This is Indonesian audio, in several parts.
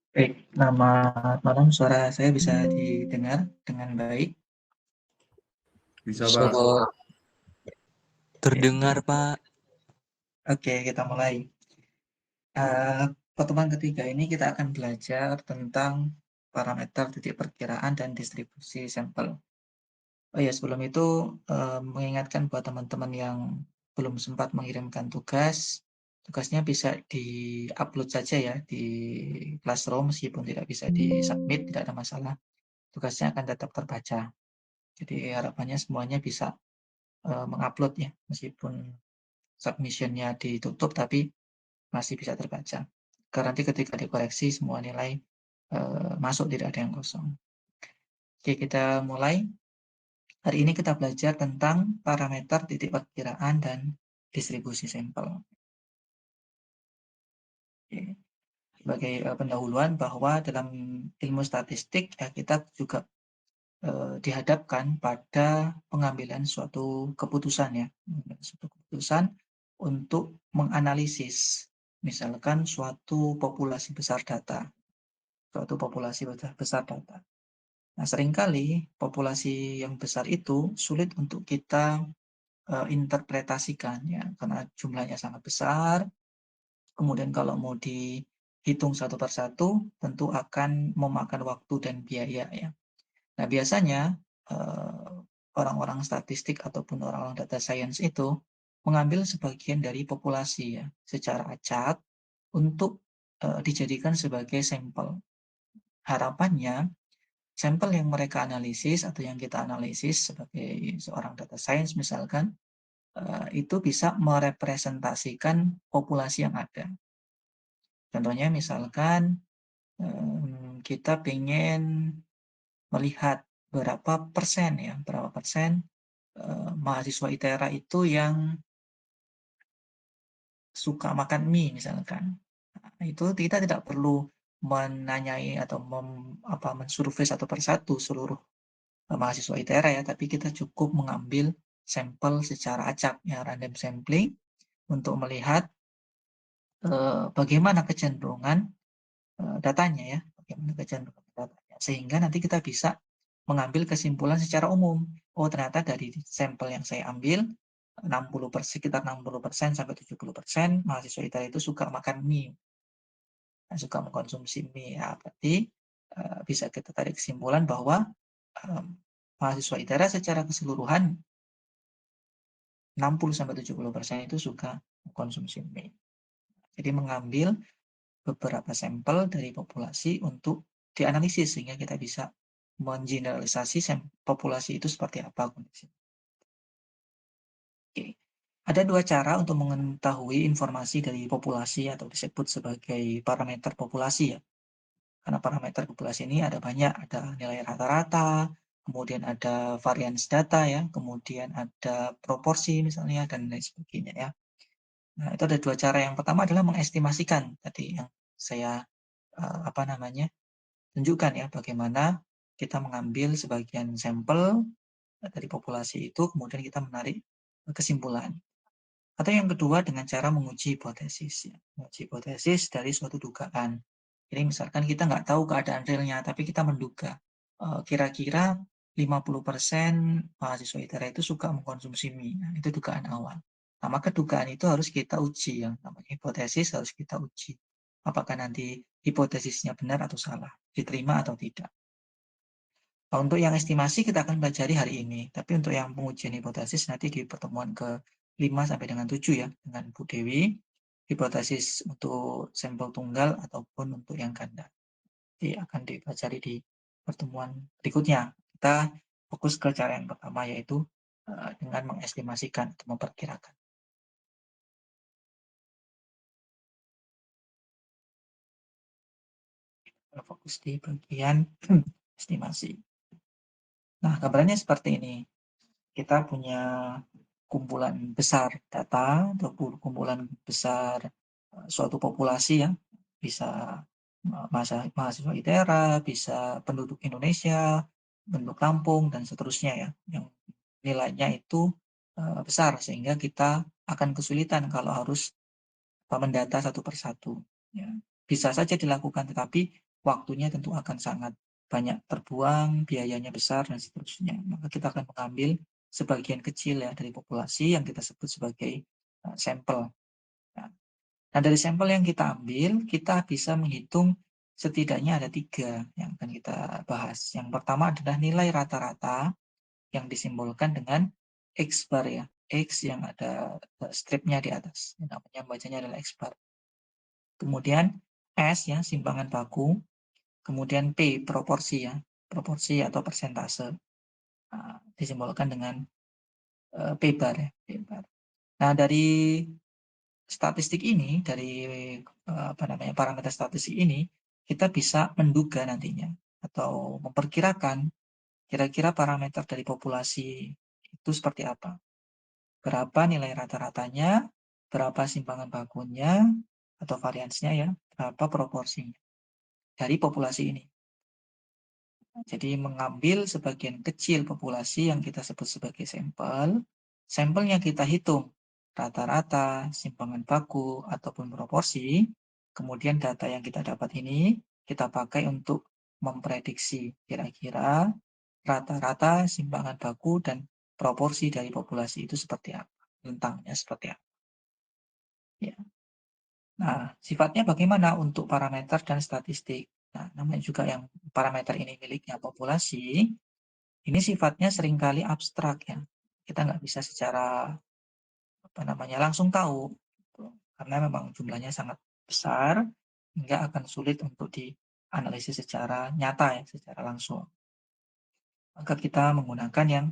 Baik, selamat malam. Suara saya bisa didengar dengan baik. Bisa, Bisa, Pak. Pak. Terdengar, Pak. Oke, kita mulai. Pertemuan ketiga ini kita akan belajar tentang parameter titik perkiraan dan distribusi sampel. Oh ya, sebelum itu mengingatkan buat teman-teman yang belum sempat mengirimkan tugasnya bisa di-upload saja ya di Classroom, meskipun tidak bisa di-submit, tidak ada masalah. Tugasnya akan tetap terbaca. Jadi harapannya semuanya bisa mengupload ya, meskipun submission-nya ditutup tapi masih bisa terbaca. Karena nanti ketika dikoreksi semua nilai masuk, tidak ada yang kosong. Oke, kita mulai. Hari ini kita belajar tentang parameter titik perkiraan dan distribusi sampel. Oke. Sebagai pendahuluan bahwa dalam ilmu statistik ya kita juga dihadapkan pada pengambilan suatu keputusan ya, suatu keputusan untuk menganalisis misalkan suatu populasi besar data. Nah, seringkali populasi yang besar itu sulit untuk kita interpretasikan ya, karena jumlahnya sangat besar. Kemudian kalau mau dihitung satu persatu, tentu akan memakan waktu dan biaya ya. Nah, biasanya orang-orang statistik ataupun orang-orang data science itu mengambil sebagian dari populasi ya, secara acak untuk dijadikan sebagai sampel. Harapannya sampel yang mereka analisis atau yang kita analisis sebagai seorang data science misalkan, itu bisa merepresentasikan populasi yang ada. Contohnya misalkan kita pengen melihat berapa persen mahasiswa ITERA itu yang suka makan mie misalkan. Nah, itu kita tidak perlu menanyai atau mensurvei satu persatu seluruh mahasiswa ITERA ya, tapi kita cukup mengambil sampel secara acak ya, random sampling, untuk melihat bagaimana kecenderungan datanya ya, sehingga nanti kita bisa mengambil kesimpulan secara umum. Oh, ternyata dari sampel yang saya ambil 60%, sekitar 60% sampai 70% mahasiswa ITERA itu suka makan mie, suka mengkonsumsi mie ya, berarti bisa kita tarik kesimpulan bahwa mahasiswa ITERA secara keseluruhan 60-70% itu suka mengkonsumsi mie. Jadi mengambil beberapa sampel dari populasi untuk dianalisis sehingga kita bisa mengeneralisasi populasi itu seperti apa kondisinya. Oke. Ada 2 cara untuk mengetahui informasi dari populasi atau disebut sebagai parameter populasi ya. Karena parameter populasi ini ada banyak, ada nilai rata-rata, kemudian ada variance data ya, kemudian ada proporsi misalnya dan lain sebagainya ya. Nah, itu ada 2 cara. Yang pertama adalah mengestimasikan tadi yang saya, apa namanya, tunjukkan ya, bagaimana kita mengambil sebagian sampel dari populasi itu, kemudian kita menarik kesimpulan. Atau yang kedua dengan cara menguji hipotesis ya, menguji hipotesis dari suatu dugaan. Jadi misalkan kita nggak tahu keadaan realnya, tapi kita menduga, kira-kira 50% mahasiswa ITERA itu suka mengkonsumsi mie. Nah, itu dugaan awal. Nah, maka dugaan itu harus kita uji, yang namanya hipotesis harus kita uji. Apakah nanti hipotesisnya benar atau salah, diterima atau tidak. Nah, untuk yang estimasi kita akan pelajari hari ini, tapi untuk yang pengujian hipotesis nanti di pertemuan ke-5 sampai dengan 7 ya, dengan Bu Dewi, hipotesis untuk sampel tunggal ataupun untuk yang ganda. Jadi akan dipelajari di pertemuan berikutnya. Kita fokus ke cara yang pertama yaitu, dengan mengestimasikan atau memperkirakan. Kita fokus di bagian estimasi. Nah, gambarannya seperti ini. Kita punya kumpulan besar data atau kumpulan besar suatu populasi ya, bisa mahasiswa ITERA, bisa penduduk Indonesia, penduduk kampung dan seterusnya ya, yang nilainya itu besar sehingga kita akan kesulitan kalau harus mendata satu persatu. Ya. Bisa saja dilakukan, tetapi waktunya tentu akan sangat banyak terbuang, biayanya besar, dan seterusnya. Maka kita akan mengambil sebagian kecil ya dari populasi yang kita sebut sebagai sampel. Nah, nah, dari sampel yang kita ambil, kita bisa menghitung setidaknya ada 3 yang akan kita bahas. Yang pertama adalah nilai rata-rata yang disimbolkan dengan X bar ya. X yang ada stripnya di atas. Yang namanya bacanya adalah X bar. Kemudian S ya, simpangan baku, kemudian P, proporsi ya, proporsi atau persentase, disimbolkan dengan, P bar ya, P bar. Nah, dari statistik ini, dari, apa namanya, parameter statistik ini, kita bisa menduga nantinya atau memperkirakan kira-kira parameter dari populasi itu seperti apa. Berapa nilai rata-ratanya, berapa simpangan bakunya atau variansnya ya, berapa proporsinya dari populasi ini. Jadi mengambil sebagian kecil populasi yang kita sebut sebagai sampel, sampelnya kita hitung rata-rata, simpangan baku, ataupun proporsi, kemudian data yang kita dapat ini kita pakai untuk memprediksi kira-kira rata-rata, simpangan baku, dan proporsi dari populasi itu seperti apa, rentangnya seperti apa. Ya. Nah, sifatnya bagaimana untuk parameter dan statistik? Nah, namanya juga yang parameter ini miliknya populasi, ini sifatnya seringkali abstrak ya. Kita nggak bisa secara apa namanya langsung tahu, gitu. Karena memang jumlahnya sangat besar, hingga akan sulit untuk dianalisis secara nyata ya, secara langsung. Maka kita menggunakan yang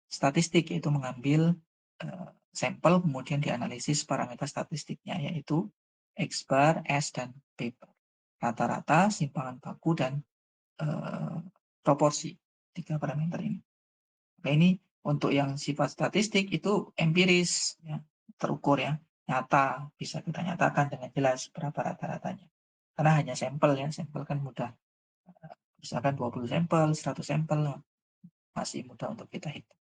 statistik, yaitu mengambil sampel kemudian dianalisis parameter statistiknya, yaitu X bar, S, dan P bar. Rata-rata, simpangan baku, dan proporsi. 3 parameter ini. Nah, ini untuk yang sifat statistik itu empiris, ya, terukur ya, nyata, bisa kita nyatakan dengan jelas berapa rata-ratanya. Karena hanya sampel ya, sampel kan mudah. Misalkan 20 sampel, 100 sampel, masih mudah untuk kita hitung.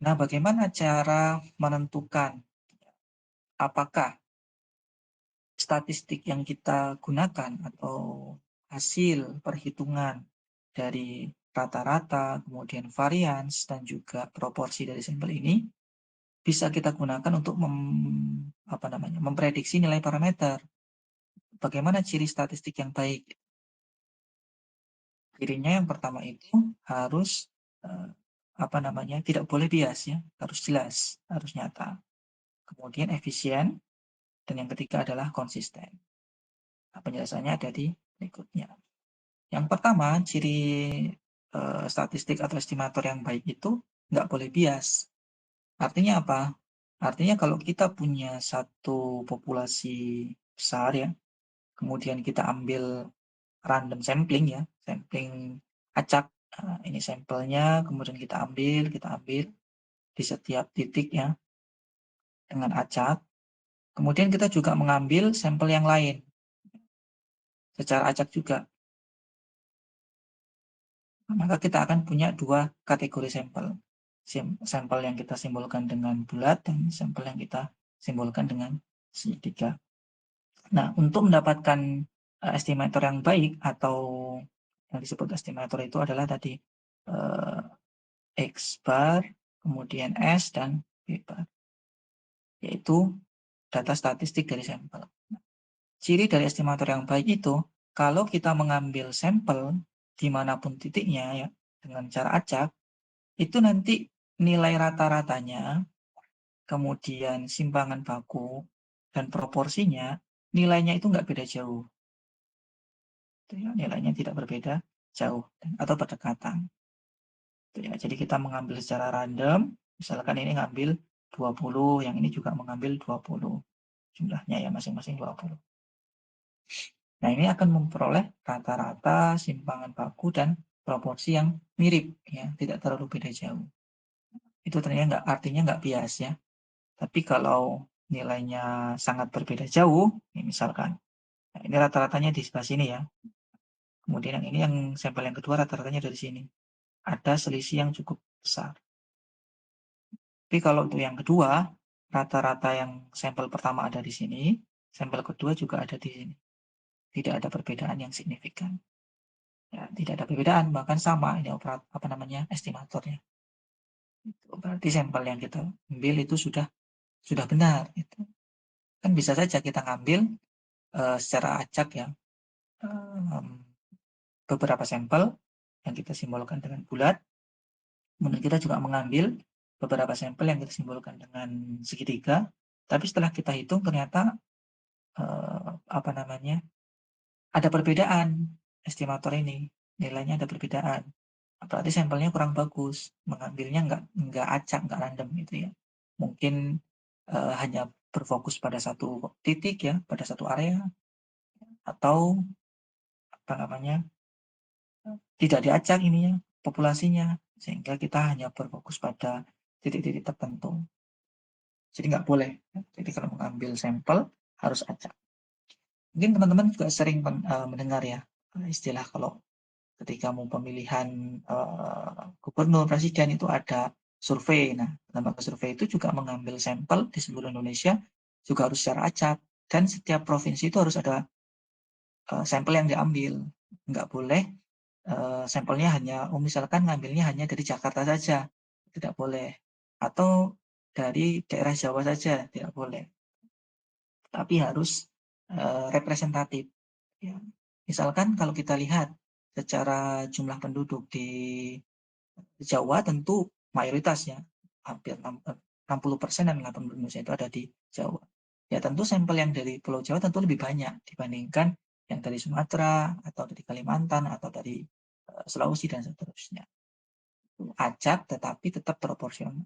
Nah, bagaimana cara menentukan apakah statistik yang kita gunakan atau hasil perhitungan dari rata-rata, kemudian varians, dan juga proporsi dari sampel ini bisa kita gunakan untuk memprediksi nilai parameter. Bagaimana ciri statistik yang baik? Cirinya yang pertama itu harus tidak boleh bias ya, harus jelas, harus nyata. Kemudian efisien, dan yang ketiga adalah konsisten. Nah, penjelasannya ada di berikutnya. Yang pertama, ciri statistik atau estimator yang baik itu nggak boleh bias. Artinya apa? Artinya kalau kita punya satu populasi besar ya, kemudian kita ambil random sampling ya, sampling acak. Ini sampelnya, kemudian kita ambil di setiap titik ya dengan acak. Kemudian kita juga mengambil sampel yang lain secara acak juga. Maka kita akan punya dua kategori sampel. Sampel yang kita simbolkan dengan bulat dan sampel yang kita simbolkan dengan segitiga. Nah, untuk mendapatkan estimator yang baik atau yang disebut estimator itu adalah tadi eh, X bar, kemudian S dan B bar, yaitu data statistik dari sampel. Ciri dari estimator yang baik itu, kalau kita mengambil sampel dimanapun titiknya ya, dengan cara acak, itu nanti nilai rata-ratanya, kemudian simpangan baku, dan proporsinya, nilainya itu nggak beda jauh. Ya, nilainya tidak berbeda jauh atau berdekatan. Ya, jadi kita mengambil secara random, misalkan ini ngambil 20, yang ini juga mengambil 20. Jumlahnya ya masing-masing 20. Nah, ini akan memperoleh rata-rata simpangan baku dan proporsi yang mirip, ya, tidak terlalu beda jauh. Itu ternyata artinya nggak bias ya. Tapi kalau nilainya sangat berbeda jauh, misalkan, nah ini rata-ratanya di sebelah sini ya. Kemudian yang ini yang sampel yang kedua rata-ratanya dari sini. Ada selisih yang cukup besar. Tapi kalau untuk yang kedua, rata-rata yang sampel pertama ada di sini, sampel kedua juga ada di sini. Tidak ada perbedaan yang signifikan. Ya, tidak ada perbedaan, bahkan sama ini estimatornya. Berarti sampel yang kita ambil itu sudah benar. Gitu. Kan bisa saja kita ngambil secara acak ya beberapa sampel yang kita simbolkan dengan bulat. Kemudian kita juga mengambil beberapa sampel yang kita simbolkan dengan segitiga. Tapi setelah kita hitung ternyata eh, apa namanya ada perbedaan estimator ini, nilainya ada perbedaan. Berarti sampelnya kurang bagus, mengambilnya nggak acak, nggak random gitu ya. Mungkin hanya berfokus pada satu titik ya, pada satu area, atau apa namanya tidak diacak ininya populasinya, sehingga kita hanya berfokus pada titik-titik tertentu. Jadi nggak boleh. Jadi kalau mengambil sampel harus acak. Mungkin teman-teman juga sering mendengar ya istilah kalau ketika mau pemilihan gubernur, presiden itu ada survei. Nah, lembaga survei itu juga mengambil sampel di seluruh Indonesia juga harus secara acak dan setiap provinsi itu harus ada sampel yang diambil. Nggak boleh sampelnya misalkan ngambilnya hanya dari Jakarta saja, tidak boleh. Atau dari daerah Jawa saja, tidak boleh. Tapi harus representatif. Ya. Misalkan kalau kita lihat secara jumlah penduduk di Jawa tentu mayoritasnya hampir 60% dan 80% Indonesia itu ada di Jawa. Ya tentu sampel yang dari Pulau Jawa tentu lebih banyak dibandingkan yang dari Sumatera atau dari Kalimantan atau dari Sulawesi dan seterusnya. Acak tetapi tetap proporsional.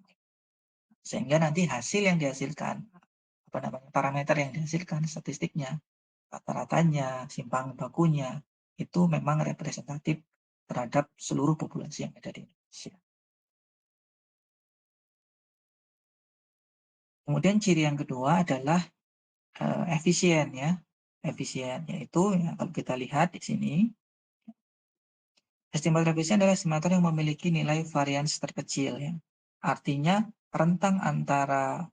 Sehingga nanti hasil yang dihasilkan, parameter yang dihasilkan, statistiknya, rata-ratanya, simpangan bakunya, itu memang representatif terhadap seluruh populasi yang ada di Indonesia. Kemudian ciri yang kedua adalah efisien ya. Efisien yaitu ya, kalau kita lihat di sini, estimator efisien adalah estimator yang memiliki nilai varians terkecil ya. Artinya rentang antara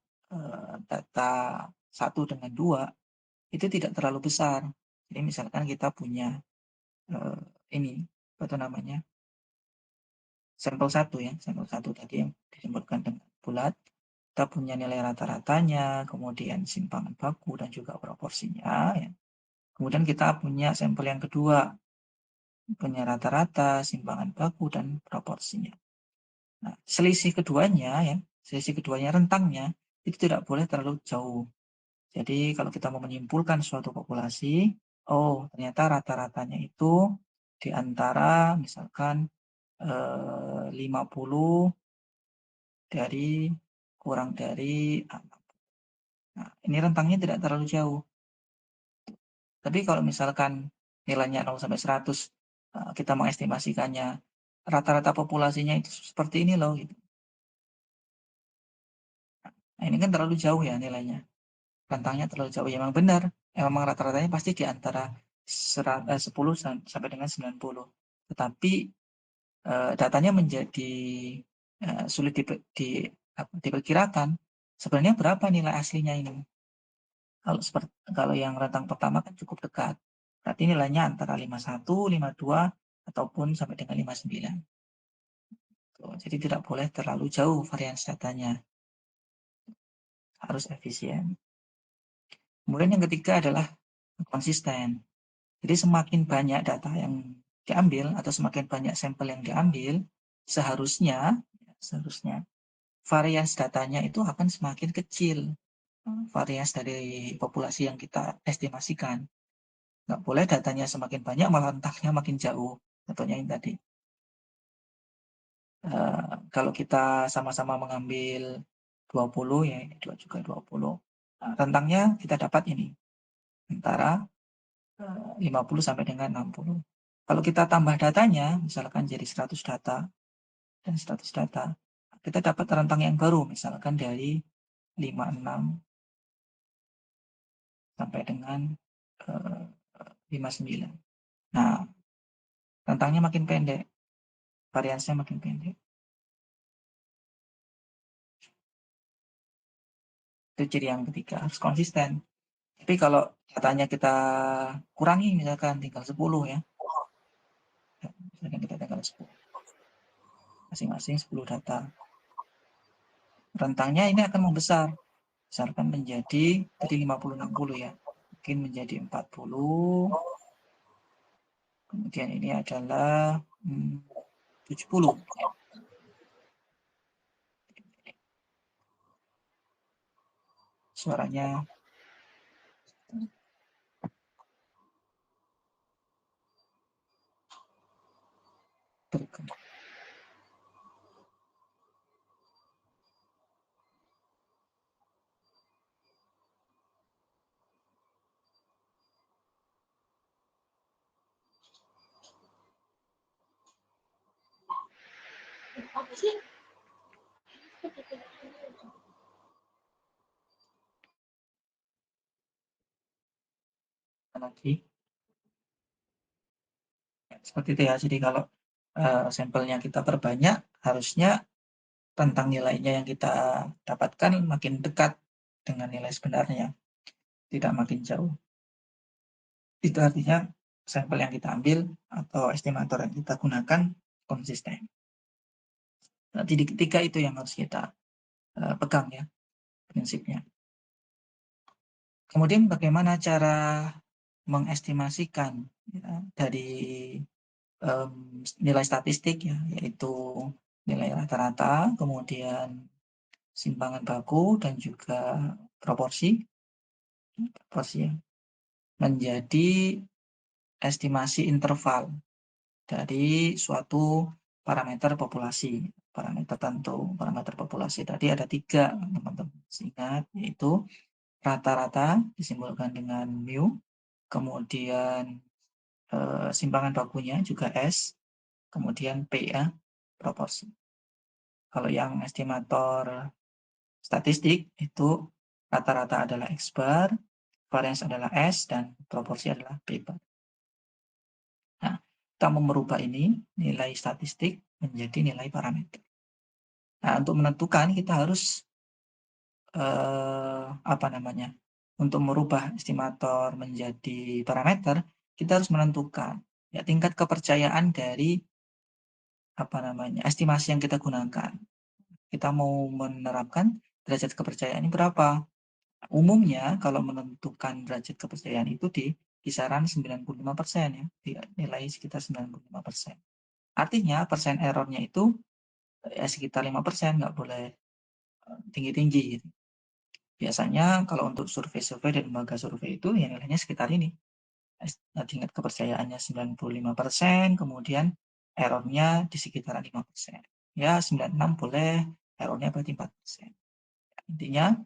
data 1 dengan 2 itu tidak terlalu besar. Jadi misalkan kita punya eh, ini apa namanya sampel 1 ya, sampel 1 tadi yang disebutkan dengan bulat. Kita punya nilai rata-ratanya, kemudian simpangan baku dan juga proporsinya ya. Kemudian kita punya sampel yang kedua, punya rata-rata, simpangan baku, dan proporsinya. Nah, selisih keduanya rentangnya itu tidak boleh terlalu jauh. Jadi kalau kita mau menyimpulkan suatu populasi, oh ternyata rata-ratanya itu di antara misalkan 50 dari kurang dari 6. Nah, ini rentangnya tidak terlalu jauh. Tapi kalau misalkan nilainya 0 sampai 100, kita mengestimasikannya rata-rata populasinya itu seperti ini loh gitu. Nah, ini kan terlalu jauh ya nilainya. Rentangnya terlalu jauh. Ya memang benar, memang rata-ratanya pasti di antara 10 sampai dengan 90. Tetapi datanya menjadi sulit diperkirakan. Sebenarnya berapa nilai aslinya ini? Kalau yang rentang pertama kan cukup dekat. Berarti nilainya antara 51, 52, ataupun sampai dengan 59. Tuh, jadi tidak boleh terlalu jauh varians datanya. Harus efisien. Kemudian yang ketiga adalah konsisten. Jadi semakin banyak data yang diambil atau semakin banyak sampel yang diambil, seharusnya varians datanya itu akan semakin kecil. Varians dari populasi yang kita estimasikan. Nggak boleh datanya semakin banyak malah rentangnya makin jauh. Contohnya ini tadi. Kalau kita sama-sama mengambil 20, ya ini 2 juga 20. Nah, rentangnya kita dapat ini antara 50 sampai dengan 60. Kalau kita tambah datanya, misalkan jadi 100 data dan 100 data, kita dapat rentang yang baru, misalkan dari 56 sampai dengan 59. Nah, rentangnya makin pendek, variansnya makin pendek. Itu ciri yang ketiga, harus konsisten. Tapi kalau datanya kita kurangi, misalkan tinggal 10 ya, misalkan kita tinggal 10, masing-masing 10 data. Rentangnya ini akan membesar, misalkan menjadi tadi 50-60 ya, mungkin menjadi 40, kemudian ini adalah 70. Suaranya bergerak. Lagi seperti itu ya. Jadi kalau sampelnya kita perbanyak, harusnya rentang nilainya yang kita dapatkan makin dekat dengan nilai sebenarnya, tidak makin jauh. Itu artinya sampel yang kita ambil atau estimator yang kita gunakan konsisten. Nah, jadi ketiga itu yang harus kita pegang ya prinsipnya. Kemudian bagaimana cara mengestimasikan ya, dari nilai statistik ya, yaitu nilai rata-rata, kemudian simpangan baku dan juga proporsi ya, menjadi estimasi interval dari suatu parameter populasi. Parameter populasi tadi ada 3, teman-teman ingat, yaitu rata-rata disimbolkan dengan mu, kemudian simpangan bakunya juga S, kemudian P ya, proporsi. Kalau yang estimator statistik itu rata-rata adalah X bar, varians adalah S, dan proporsi adalah P bar. Nah, kita mau merubah ini, nilai statistik menjadi nilai parameter. Nah, untuk menentukan kita harus untuk merubah estimator menjadi parameter, kita harus menentukan ya tingkat kepercayaan dari estimasi yang kita gunakan. Kita mau menerapkan derajat kepercayaan ini berapa? Umumnya kalau menentukan derajat kepercayaan itu di kisaran 95% ya, nilai sekitar 95%. Artinya persen errornya itu ya sekitar 5%, nggak boleh tinggi-tinggi gitu. Biasanya kalau untuk survei-survei dari lembaga survei itu ya nilainya sekitar ini, tingkat kepercayaannya 95%, kemudian error-nya di sekitaran 5%. Ya 96 boleh, error-nya berarti 4%. Intinya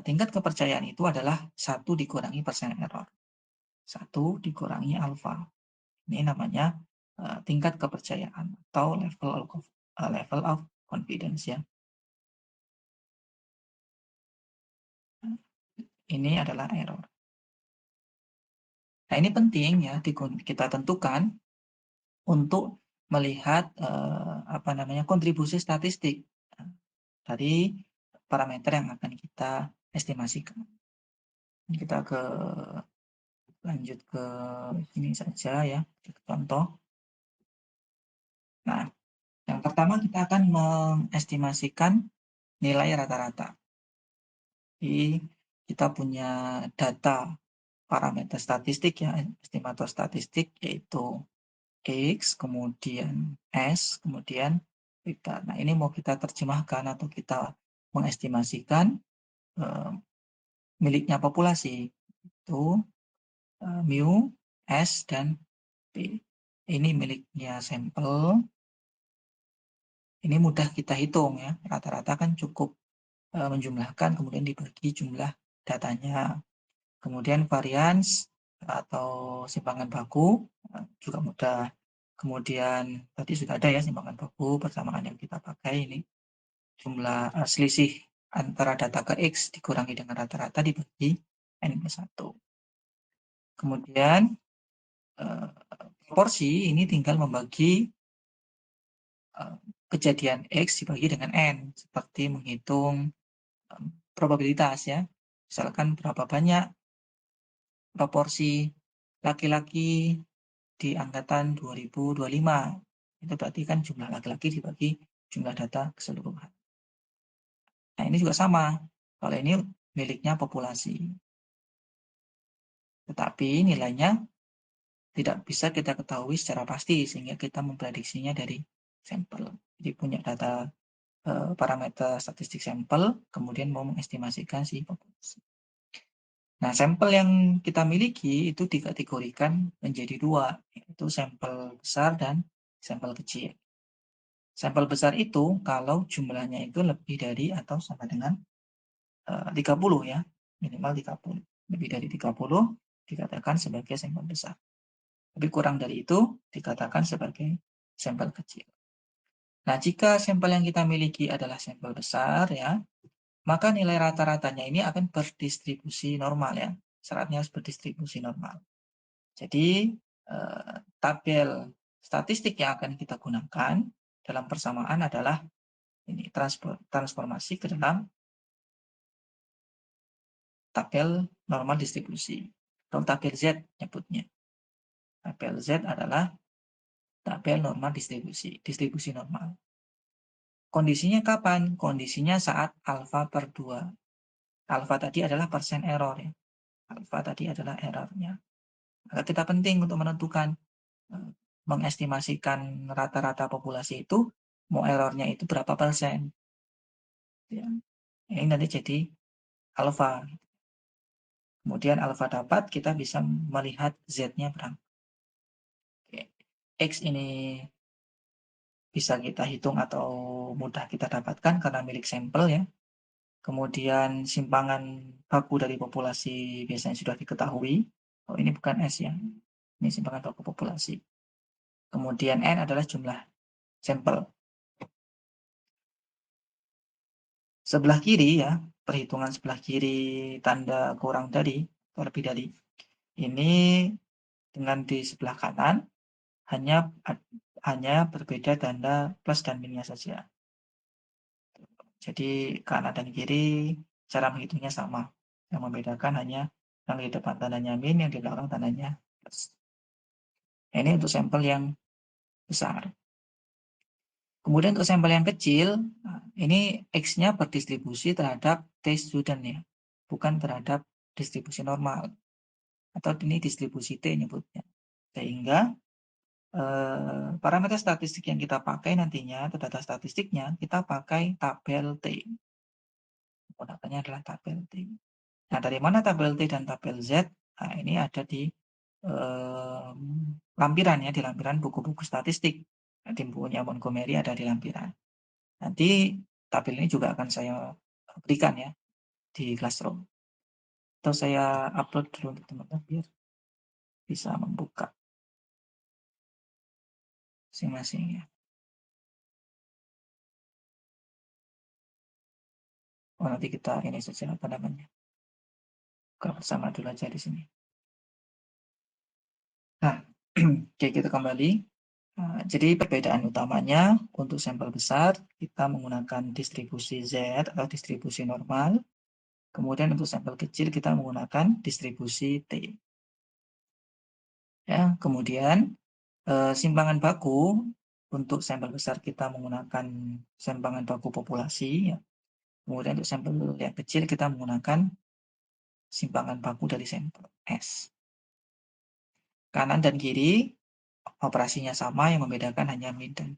tingkat kepercayaan itu adalah 1 dikurangi persen error, 1 dikurangi alfa. Ini namanya tingkat kepercayaan atau level of confidence ya. Ini adalah error. Nah, ini penting ya kita tentukan untuk melihat kontribusi statistik dari parameter yang akan kita estimasikan. Kita lanjut ke ini saja ya, contoh. Nah, yang pertama kita akan mengestimasikan nilai rata-rata. Jadi kita punya data parameter statistik ya, estimator statistik yaitu X, kemudian S, kemudian beta. Nah, ini mau kita terjemahkan atau kita mengestimasikan miliknya populasi. Itu mu, S, dan P. Ini miliknya sampel. Ini mudah kita hitung ya. Rata-rata kan cukup menjumlahkan, kemudian dibagi jumlah datanya. Kemudian varians atau simpangan baku juga mudah. Kemudian tadi sudah ada ya simpangan baku, persamaan yang kita pakai ini. Jumlah selisih antara data ke X dikurangi dengan rata-rata dibagi N+1. Kemudian proporsi ini tinggal membagi kejadian X dibagi dengan N, seperti menghitung probabilitas ya. Misalkan berapa banyak proporsi laki-laki di angkatan 2025. Itu berarti kan jumlah laki-laki dibagi jumlah data keseluruhan. Nah, ini juga sama. Kalau ini miliknya populasi. Tetapi nilainya tidak bisa kita ketahui secara pasti, sehingga kita memprediksinya dari sampel. Jadi punya data parameter statistik sampel, kemudian mau mengestimasikan si populasi. Nah, sampel yang kita miliki itu dikategorikan menjadi 2, yaitu sampel besar dan sampel kecil. Sampel besar itu kalau jumlahnya itu lebih dari atau sama dengan 30 ya, minimal 30. Lebih dari 30 dikatakan sebagai sampel besar. Tapi kurang dari itu dikatakan sebagai sampel kecil. Nah, jika sampel yang kita miliki adalah sampel besar ya, maka nilai rata-ratanya ini akan berdistribusi normal ya. Syaratnya harus berdistribusi normal. Jadi, tabel statistik yang akan kita gunakan dalam persamaan adalah ini transformasi ke dalam tabel normal distribusi atau tabel Z nyebutnya. Tabel Z adalah tabel normal distribusi normal. Kondisinya kapan? Kondisinya saat alfa per 2. Alfa tadi adalah persen error ya. Alfa tadi adalah errornya. Maka kita penting untuk menentukan, mengestimasikan rata-rata populasi itu, mau errornya itu berapa persen. Ya. Ini nanti jadi alfa. Kemudian alfa dapat, kita bisa melihat Z-nya berapa. X ini bisa kita hitung atau mudah kita dapatkan karena milik sampel ya. Kemudian simpangan baku dari populasi biasanya sudah diketahui. Oh, ini bukan S ya. Ini simpangan baku populasi. Kemudian N adalah jumlah sampel. Sebelah kiri ya, perhitungan sebelah kiri tanda kurang tadi, atau lebih dari. Ini dengan di sebelah kanan hanya berbeda tanda plus dan minusnya saja. Jadi kanan dan kiri cara menghitungnya sama. Yang membedakan hanya yang di depan tandanya min, yang di belakang tandanya plus. Nah, ini untuk sampel yang besar. Kemudian untuk sampel yang kecil, ini X-nya berdistribusi terhadap T student ya, bukan terhadap distribusi normal. Atau ini distribusi T nyebutnya. Sehingga parameter statistik yang kita pakai nantinya atau data statistiknya, kita pakai tabel T. Menggunakannya adalah tabel T. Nah, dari mana tabel T dan tabel Z? Nah, ini ada di lampiran ya, di lampiran buku-buku statistik. Nah, di bukunya Montgomery ada di lampiran. Nanti tabel ini juga akan saya berikan ya di Classroom. Atau saya upload dulu untuk teman-teman biar bisa membuka masing-masing ya. Oh, nanti kita ini saja apa namanya? Buka bersama dulu aja di sini. Nah, oke kita kembali. Jadi perbedaan utamanya untuk sampel besar kita menggunakan distribusi Z atau distribusi normal. Kemudian untuk sampel kecil kita menggunakan distribusi T. Ya, kemudian simpangan baku untuk sampel besar kita menggunakan simpangan baku populasi. Ya. Kemudian untuk sampel yang kecil kita menggunakan simpangan baku dari sampel S. Kanan dan kiri operasinya sama, yang membedakan hanya min dan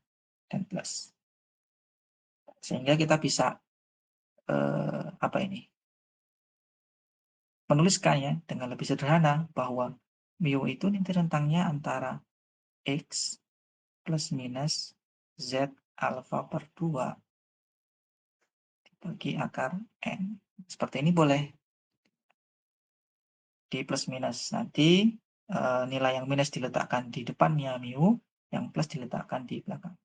plus. Sehingga kita bisa apa ini? Menuliskan ya dengan lebih sederhana bahwa mu itu nanti rentangnya antara X plus minus Z alfa per 2 dibagi akar N. Seperti ini boleh di plus minus. Nanti nilai yang minus diletakkan di depannya mu, yang plus diletakkan di belakang.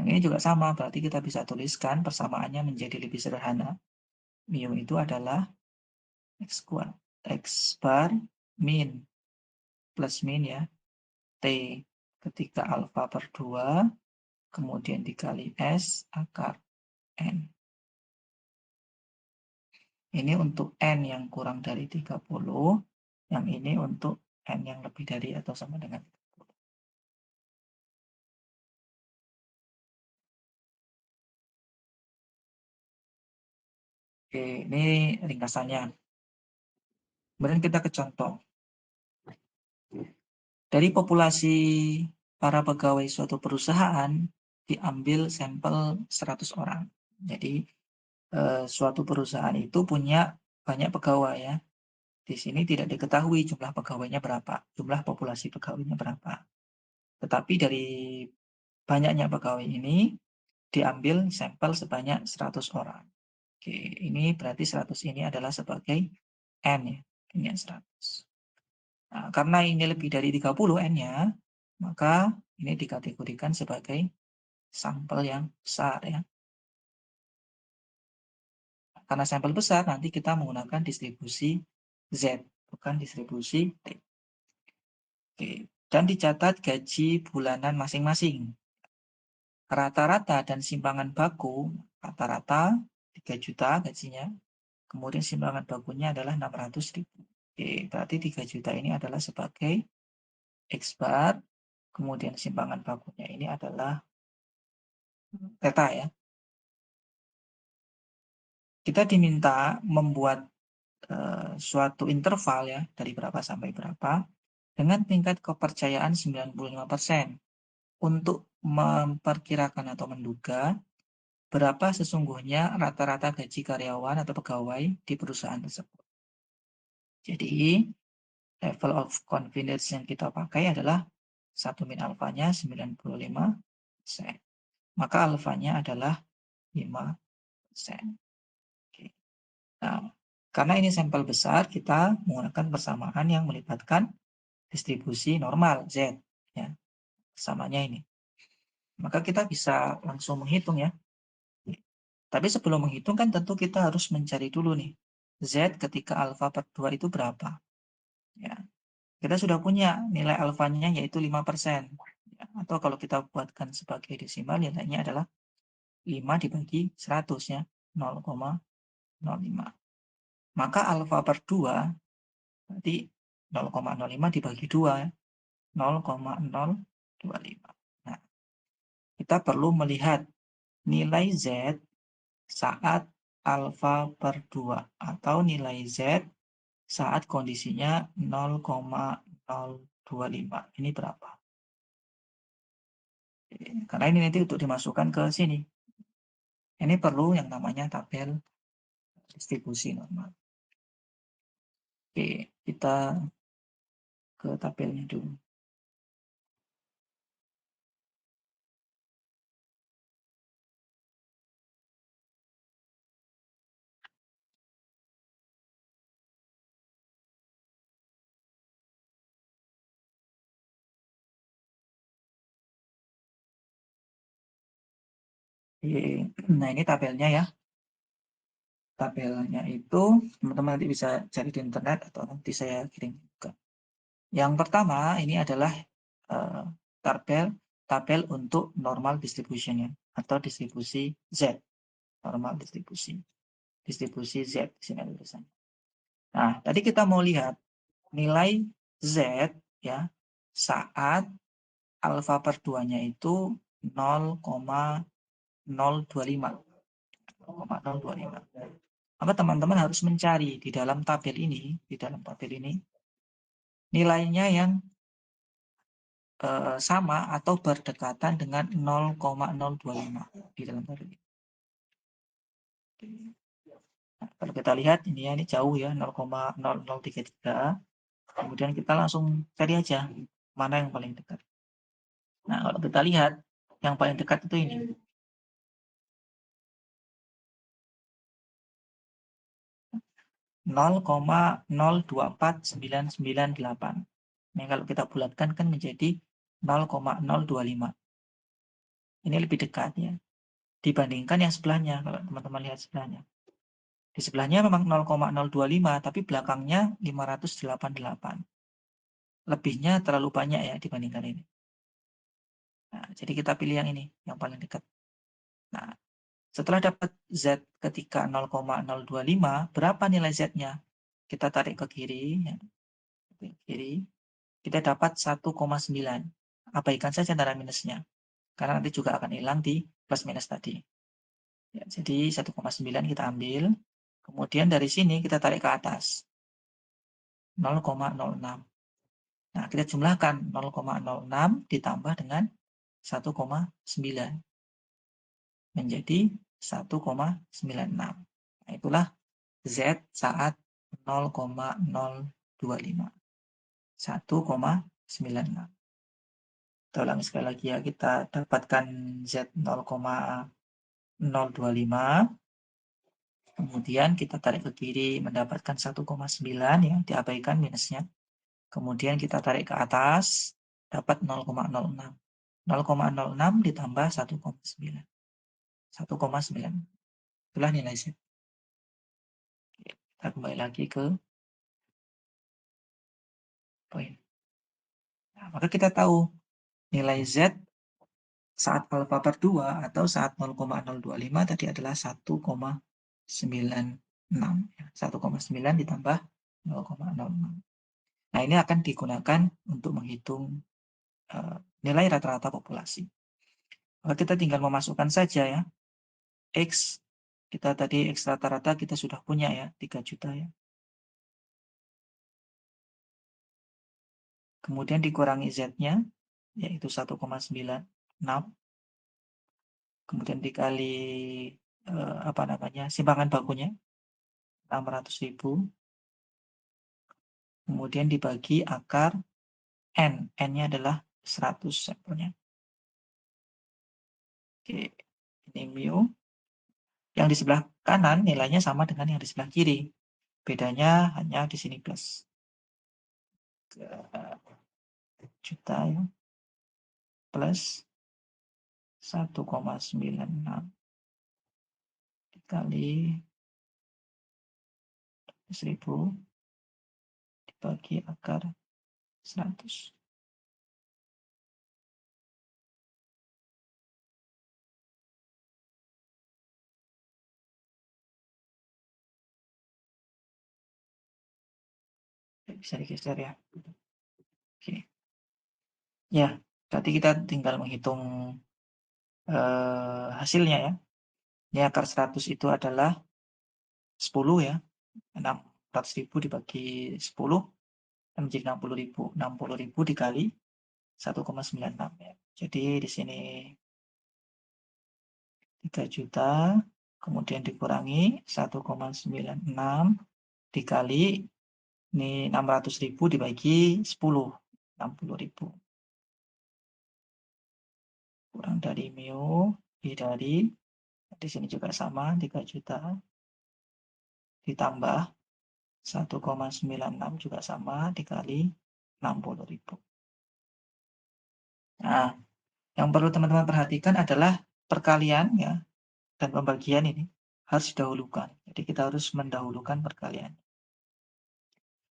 Yang ini juga sama, berarti kita bisa tuliskan persamaannya menjadi lebih sederhana. Mu itu adalah X bar min plus min ya, T ketika alfa per 2, kemudian dikali S akar N. Ini untuk N yang kurang dari 30, yang ini untuk N yang lebih dari atau sama dengan 30. Oke, ini ringkasannya. Kemudian kita ke contoh. Dari populasi para pegawai suatu perusahaan, diambil sampel 100 orang. Jadi, suatu perusahaan itu punya banyak pegawai ya. Di sini tidak diketahui jumlah pegawainya berapa, jumlah populasi pegawainya berapa. Tetapi dari banyaknya pegawai ini, diambil sampel sebanyak 100 orang. Oke, ini berarti 100 ini adalah sebagai N ya, ini 100. Nah, karena ini lebih dari 30 N-nya, maka ini dikategorikan sebagai sampel yang besar ya. Karena sampel besar, nanti kita menggunakan distribusi Z, bukan distribusi T. Oke. Dan dicatat gaji bulanan masing-masing. Rata-rata dan simpangan baku, rata-rata 3 juta gajinya, kemudian simpangan bakunya adalah 600.000. Oke, berarti 3 juta ini adalah sebagai X bar, kemudian simpangan bakunya ini adalah theta ya. Kita diminta membuat suatu interval ya, dari berapa sampai berapa, dengan tingkat kepercayaan 95% untuk memperkirakan atau menduga berapa sesungguhnya rata-rata gaji karyawan atau pegawai di perusahaan tersebut. Jadi, level of confidence yang kita pakai adalah 1 min alfanya 95%. Maka alfanya adalah 5%. Oke. Nah, karena ini sampel besar, kita menggunakan persamaan yang melibatkan distribusi normal Z. Ya, persamanya ini. Maka kita bisa langsung menghitung ya. Tapi sebelum menghitung kan tentu kita harus mencari dulu nih. Z ketika alfa per 2 itu berapa? Ya. Kita sudah punya nilai alfanya yaitu 5%. Ya. Atau kalau kita buatkan sebagai desimal, nilainya adalah 5 dibagi 100 ya. 0,05. Maka alfa per 2 berarti 0,05 dibagi 2 ya. 0,025. Nah, kita perlu melihat nilai Z saat alfa per 2 atau nilai Z saat kondisinya 0,025. Ini berapa? Karena ini nanti untuk dimasukkan ke sini. Ini perlu yang namanya tabel distribusi normal. Oke, kita ke tabelnya dulu. Oke, nah ini tabelnya ya. Tabelnya itu teman-teman nanti bisa cari di internet atau nanti saya kirim juga. Yang pertama ini adalah tabel tabel untuk normal distribution-nya atau distribusi Z, normal distribusi Z di sini ada tulisannya. Nah, tadi kita mau lihat nilai Z ya saat alfa per 2-nya itu 0,025. 0,025. Maka teman-teman harus mencari di dalam tabel ini, nilainya yang sama atau berdekatan dengan 0,025 di dalam tabel ini. Nah, kalau kita lihat ini ya, ini jauh ya 0,0033. Kemudian kita langsung cari aja mana yang paling dekat. Nah, kalau kita lihat yang paling dekat itu ini. 0,024998. Nah, kalau kita bulatkan kan menjadi 0,025. Ini lebih dekat ya dibandingkan yang sebelahnya. Kalau teman-teman lihat sebelahnya. Di sebelahnya memang 0,025 tapi belakangnya 588. Lebihnya terlalu banyak ya dibandingkan ini. Nah, jadi kita pilih yang ini, yang paling dekat. Nah, setelah dapat Z ketika 0,025, berapa nilai Z-nya? Kita tarik ke kiri, ya. Ke kiri, kita dapat 1,9. Abaikan saja tanda minusnya, karena nanti juga akan hilang di plus minus tadi. Ya, jadi 1,9 kita ambil, kemudian dari sini kita tarik ke atas, 0,06. Nah, kita jumlahkan 0,06 ditambah dengan 1,9 menjadi 1,96. Nah, itulah Z saat 0,025. 1,96. Kita ulangi sekali lagi ya, kita dapatkan Z 0,025. Kemudian kita tarik ke kiri mendapatkan 1,9 ya, diabaikan minusnya. Kemudian kita tarik ke atas, dapat 0,06. 0,06 ditambah 1,9. 1,9. Itulah nilai Z. Kita kembali lagi ke poin. Nah, maka kita tahu nilai Z saat alfa per 2 atau saat 0,025 tadi adalah 1,96. 1,9 ditambah 0,06. Nah, ini akan digunakan untuk menghitung nilai rata-rata populasi. Maka kita tinggal memasukkan saja ya. X, kita tadi X rata-rata kita sudah punya ya, 3 juta ya. Kemudian dikurangi Z-nya, yaitu 1,96. Kemudian dikali simpangan bakunya 600.000. Kemudian dibagi akar N. N-nya adalah 100 sampelnya. Oke, ini mu. Yang di sebelah kanan nilainya sama dengan yang di sebelah kiri. Bedanya hanya di sini plus. Juta ya. Plus 1,96 dikali 1000 dibagi akar 100. Bisa digeser ya. Oke. Ya, berarti kita tinggal menghitung hasilnya ya. Ini akar 100 itu adalah 10 ya. 600.000 dibagi 10 menjadi 60.000. 60.000 dikali 1,96 ya. Jadi di sini 3 juta, kemudian dikurangi 1,96 dikali ini 600.000 dibagi 10, 60.000. Kurang dari mu dikali, di sini juga sama 3 juta ditambah 1,96 juga sama dikali 60.000. Nah, yang perlu teman-teman perhatikan adalah perkalian ya dan pembagian ini harus didahulukan. Jadi kita harus mendahulukan perkalian.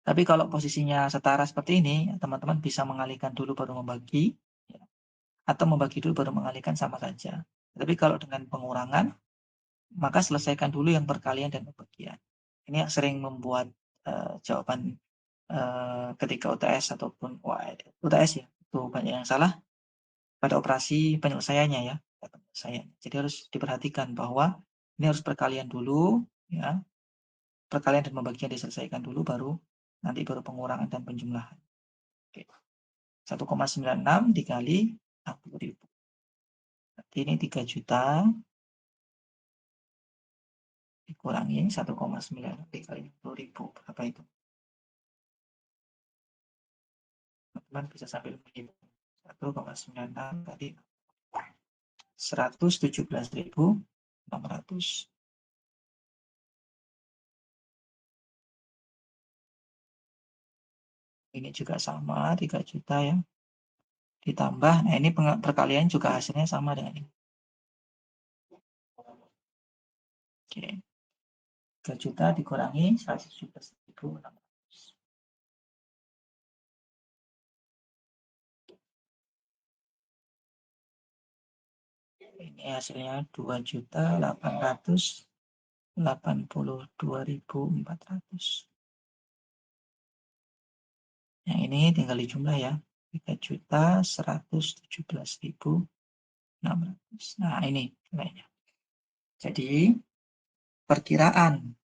Tapi kalau posisinya setara seperti ini, teman-teman bisa mengalihkan dulu baru membagi, ya, atau membagi dulu baru mengalihkan sama saja. Tapi kalau dengan pengurangan, maka selesaikan dulu yang perkalian dan pembagian. Ini yang sering membuat jawaban ketika UTS ataupun UTS ya, itu banyak yang salah pada operasi penyelesaiannya ya. Jadi harus diperhatikan bahwa ini harus perkalian dulu, ya, perkalian dan pembagian diselesaikan dulu, baru nanti baru pengurangan dan penjumlahan. Oke. 1,96 dikali 60.000. Berarti ini 3 juta dikurangi 1,9 dikali 60.000. Berapa itu? Teman-teman bisa sambil menghitung. 1,96 kali 117.600. Ini juga sama 3 juta ya. Ditambah, nah ini perkalian juga hasilnya sama dengan ini. Oke. 3 juta dikurangi 117.600. Ini hasilnya 2.882.400. Yang ini tinggal dijumlah ya. 3.117.600. Nah, ini nilainya. Jadi, perkiraan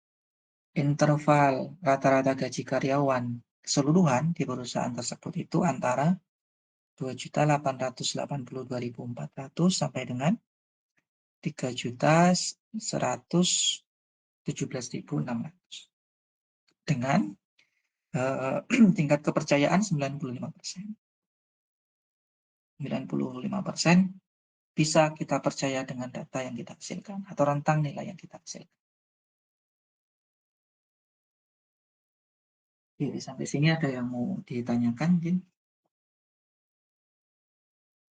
interval rata-rata gaji karyawan keseluruhan di perusahaan tersebut itu antara 2.882.400 sampai dengan 3.117.600 dengan tingkat kepercayaan 95%. 95% bisa kita percaya dengan data yang kita hasilkan atau rentang nilai yang kita hasilkan. Jadi sampai sini ada yang mau ditanyakan mungkin?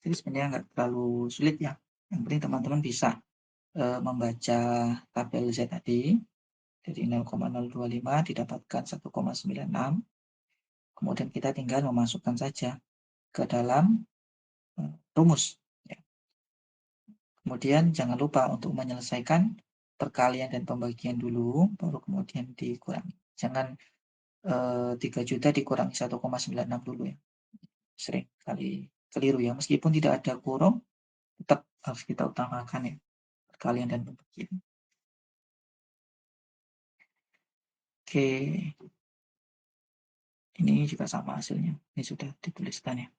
Jadi sebenarnya nggak terlalu sulit ya. Yang penting teman-teman bisa membaca tabel Z tadi. Jadi 0,025 didapatkan 1,96. Kemudian kita tinggal memasukkan saja ke dalam rumus. Ya. Kemudian jangan lupa untuk menyelesaikan perkalian dan pembagian dulu, baru kemudian dikurangi. Jangan 3 juta dikurangi 1,96 dulu ya. Sering kali keliru ya. Meskipun tidak ada kurung, tetap harus kita utamakan ya perkalian dan pembagian. Oke. Ini juga sama hasilnya. Ini sudah dituliskan ya.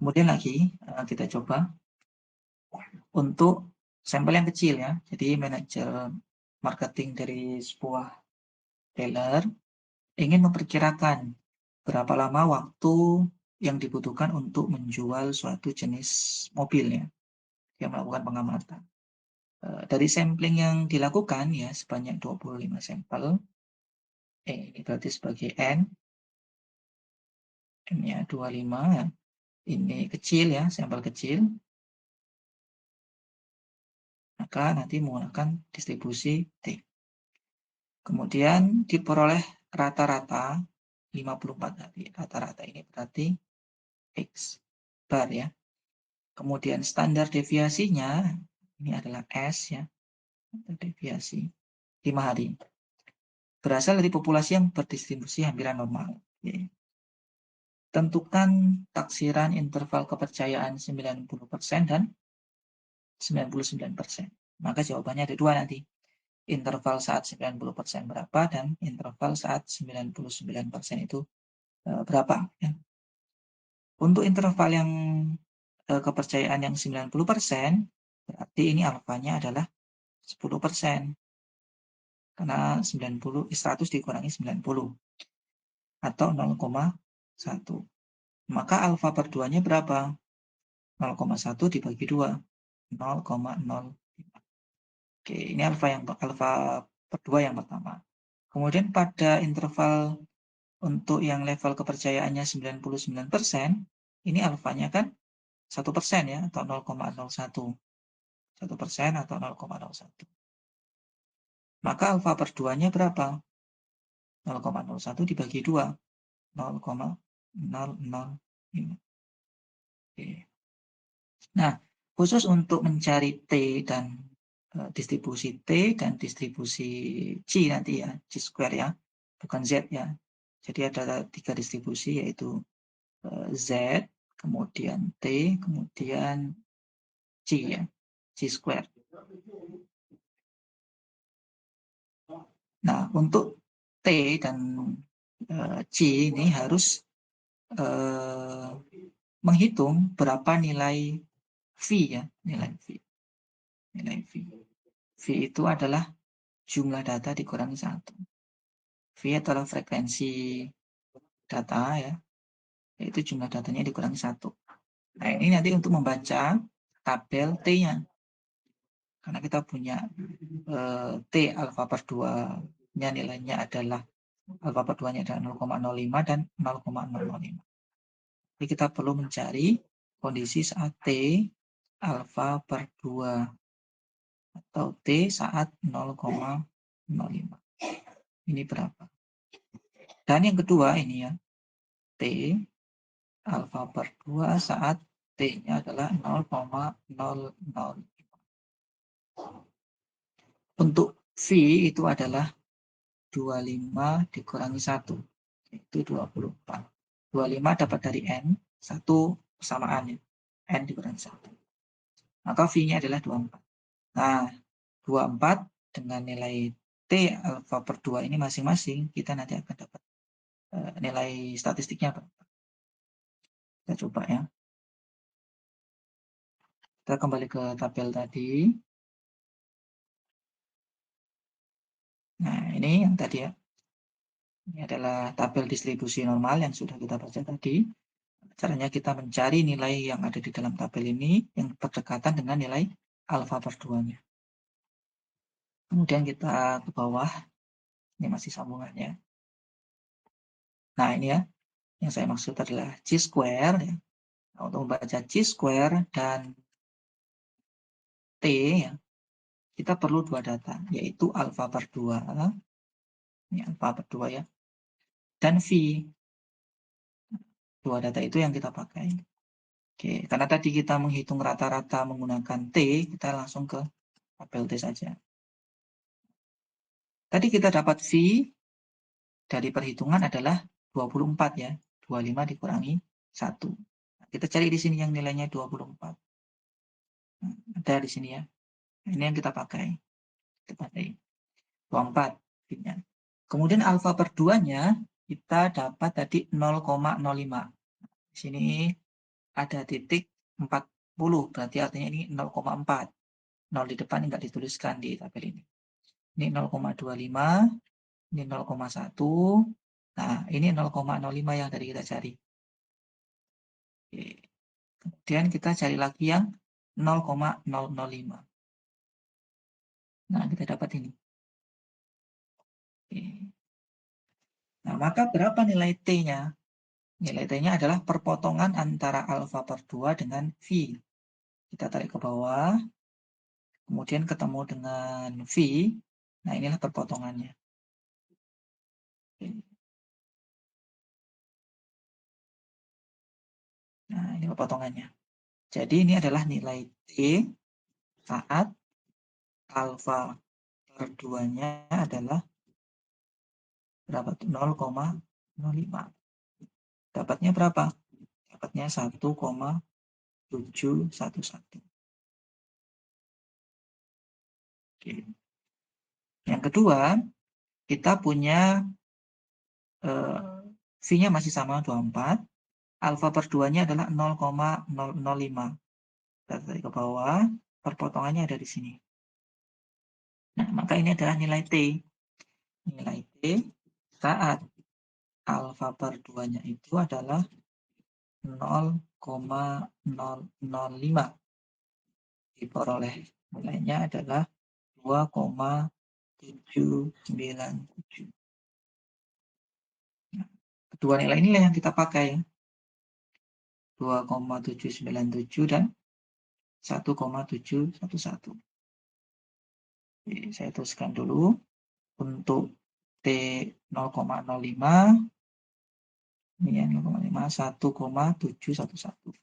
Kemudian lagi kita coba untuk sampel yang kecil ya. Jadi manajer marketing dari sebuah retailer ingin memperkirakan berapa lama waktu yang dibutuhkan untuk menjual suatu jenis mobil ya. Dia melakukan pengamatan. Dari sampling yang dilakukan ya sebanyak 25 sampel. Ini berarti sebagai N. N-nya 25 ya. Ini kecil ya, sampel kecil. Maka nanti menggunakan distribusi T. Kemudian diperoleh rata-rata 54 tadi. Rata-rata ini berarti X bar ya. Kemudian standar deviasinya ini adalah S ya. Standar deviasi 5 hari. Berasal dari populasi yang berdistribusi hampiran normal. Oke. Tentukan taksiran interval kepercayaan 90% dan 99%. Maka jawabannya ada dua nanti. Interval saat 90% berapa dan interval saat 99% itu berapa. Ya. Untuk interval yang kepercayaan yang 90%, berarti ini alfanya adalah 10%. Karena 100 dikurangi 90 atau 0,1. Maka alfa per 2-nya berapa? 0,1 dibagi 2, 0,05. Oke, ini alfa per 2 yang pertama. Kemudian pada interval untuk yang level kepercayaannya 99%, ini alfanya kan 1% ya, atau 0,01. 1% atau 0,01. Maka alfa per 2-nya berapa? 0,01 dibagi 2, 0,005. Oke. Nah, khusus untuk mencari T dan distribusi T dan distribusi C nanti ya, C square ya, bukan Z ya. Jadi ada 3 distribusi yaitu Z, kemudian T, kemudian C ya, C square. Nah, untuk T dan C ini harus menghitung berapa nilai V ya, nilai V. Nilai V. V itu adalah jumlah data dikurangi 1. V adalah frekuensi data ya, yaitu jumlah datanya dikurangi 1. Nah, ini nanti untuk membaca tabel T-nya. Karena kita punya T alfa per 2-nya nilainya adalah alfa per 2-nya adalah 0,05 dan 0,005. Jadi kita perlu mencari kondisi saat T alfa per 2 atau T saat 0,05. Ini berapa? Dan yang kedua ini ya, T alfa per 2 saat T-nya adalah 0,005. Untuk V itu adalah 25 dikurangi 1, itu 24. 25 dapat dari N, 1 persamaan ya, N dikurangi 1. Maka V-nya adalah 24. Nah, 24 dengan nilai T alfa per 2 ini masing-masing, kita nanti akan dapat nilai statistiknya berapa. Kita coba ya. Kita kembali ke tabel tadi. Nah, ini yang tadi ya. Ini adalah tabel distribusi normal yang sudah kita baca tadi. Caranya kita mencari nilai yang ada di dalam tabel ini yang berdekatan dengan nilai alfa per 2-nya. Kemudian kita ke bawah. Ini masih sambungannya. Nah, ini ya. Yang saya maksud adalah C-square. Ya. Nah, untuk membaca C-square dan T, ya, kita perlu 2 data, yaitu alfa per 2. Ini alfa per 2 ya. Dan V. 2 data itu yang kita pakai. Oke, karena tadi kita menghitung rata-rata menggunakan T, kita langsung ke tabel T saja. Tadi kita dapat V dari perhitungan adalah 24 ya. 25 dikurangi 1. Nah, kita cari di sini yang nilainya 24. Nah, ada di sini ya. Ini yang kita pakai. Kita pakai 24. Kemudian alfa per 2-nya kita dapat tadi 0,05. Di sini ada titik 40, berarti artinya ini 0,4. 0 di depan nggak dituliskan di tabel ini. Ini 0,25, ini 0,1. Nah, ini 0,05 yang tadi kita cari. Oke. Kemudian kita cari lagi yang 0,005. Nah, kita dapat ini. Oke. Nah, maka berapa nilai T-nya? Nilai T-nya adalah perpotongan antara alfa per 2 dengan V. Kita tarik ke bawah, kemudian ketemu dengan V. Nah, inilah perpotongannya. Oke. Nah, ini perpotongannya. Jadi ini adalah nilai T saat alfa per 2-nya adalah berapa tuh? 0,05. Dapatnya berapa? Dapatnya 1,711. Oke. Yang kedua, kita punya V-nya masih sama 24. alfa per 2-nya adalah 0,005. Kita tarik ke bawah, perpotongannya ada di sini. Nah, maka ini adalah nilai T. Nilai T saat alfa per 2-nya itu adalah 0,005. Diperoleh nilainya adalah 2,797. Nah, kedua nilai inilah yang kita pakai. 2,797 dan 1,711. Jadi saya tuliskan dulu untuk T 0,05, ini yang 0,5, 1,711.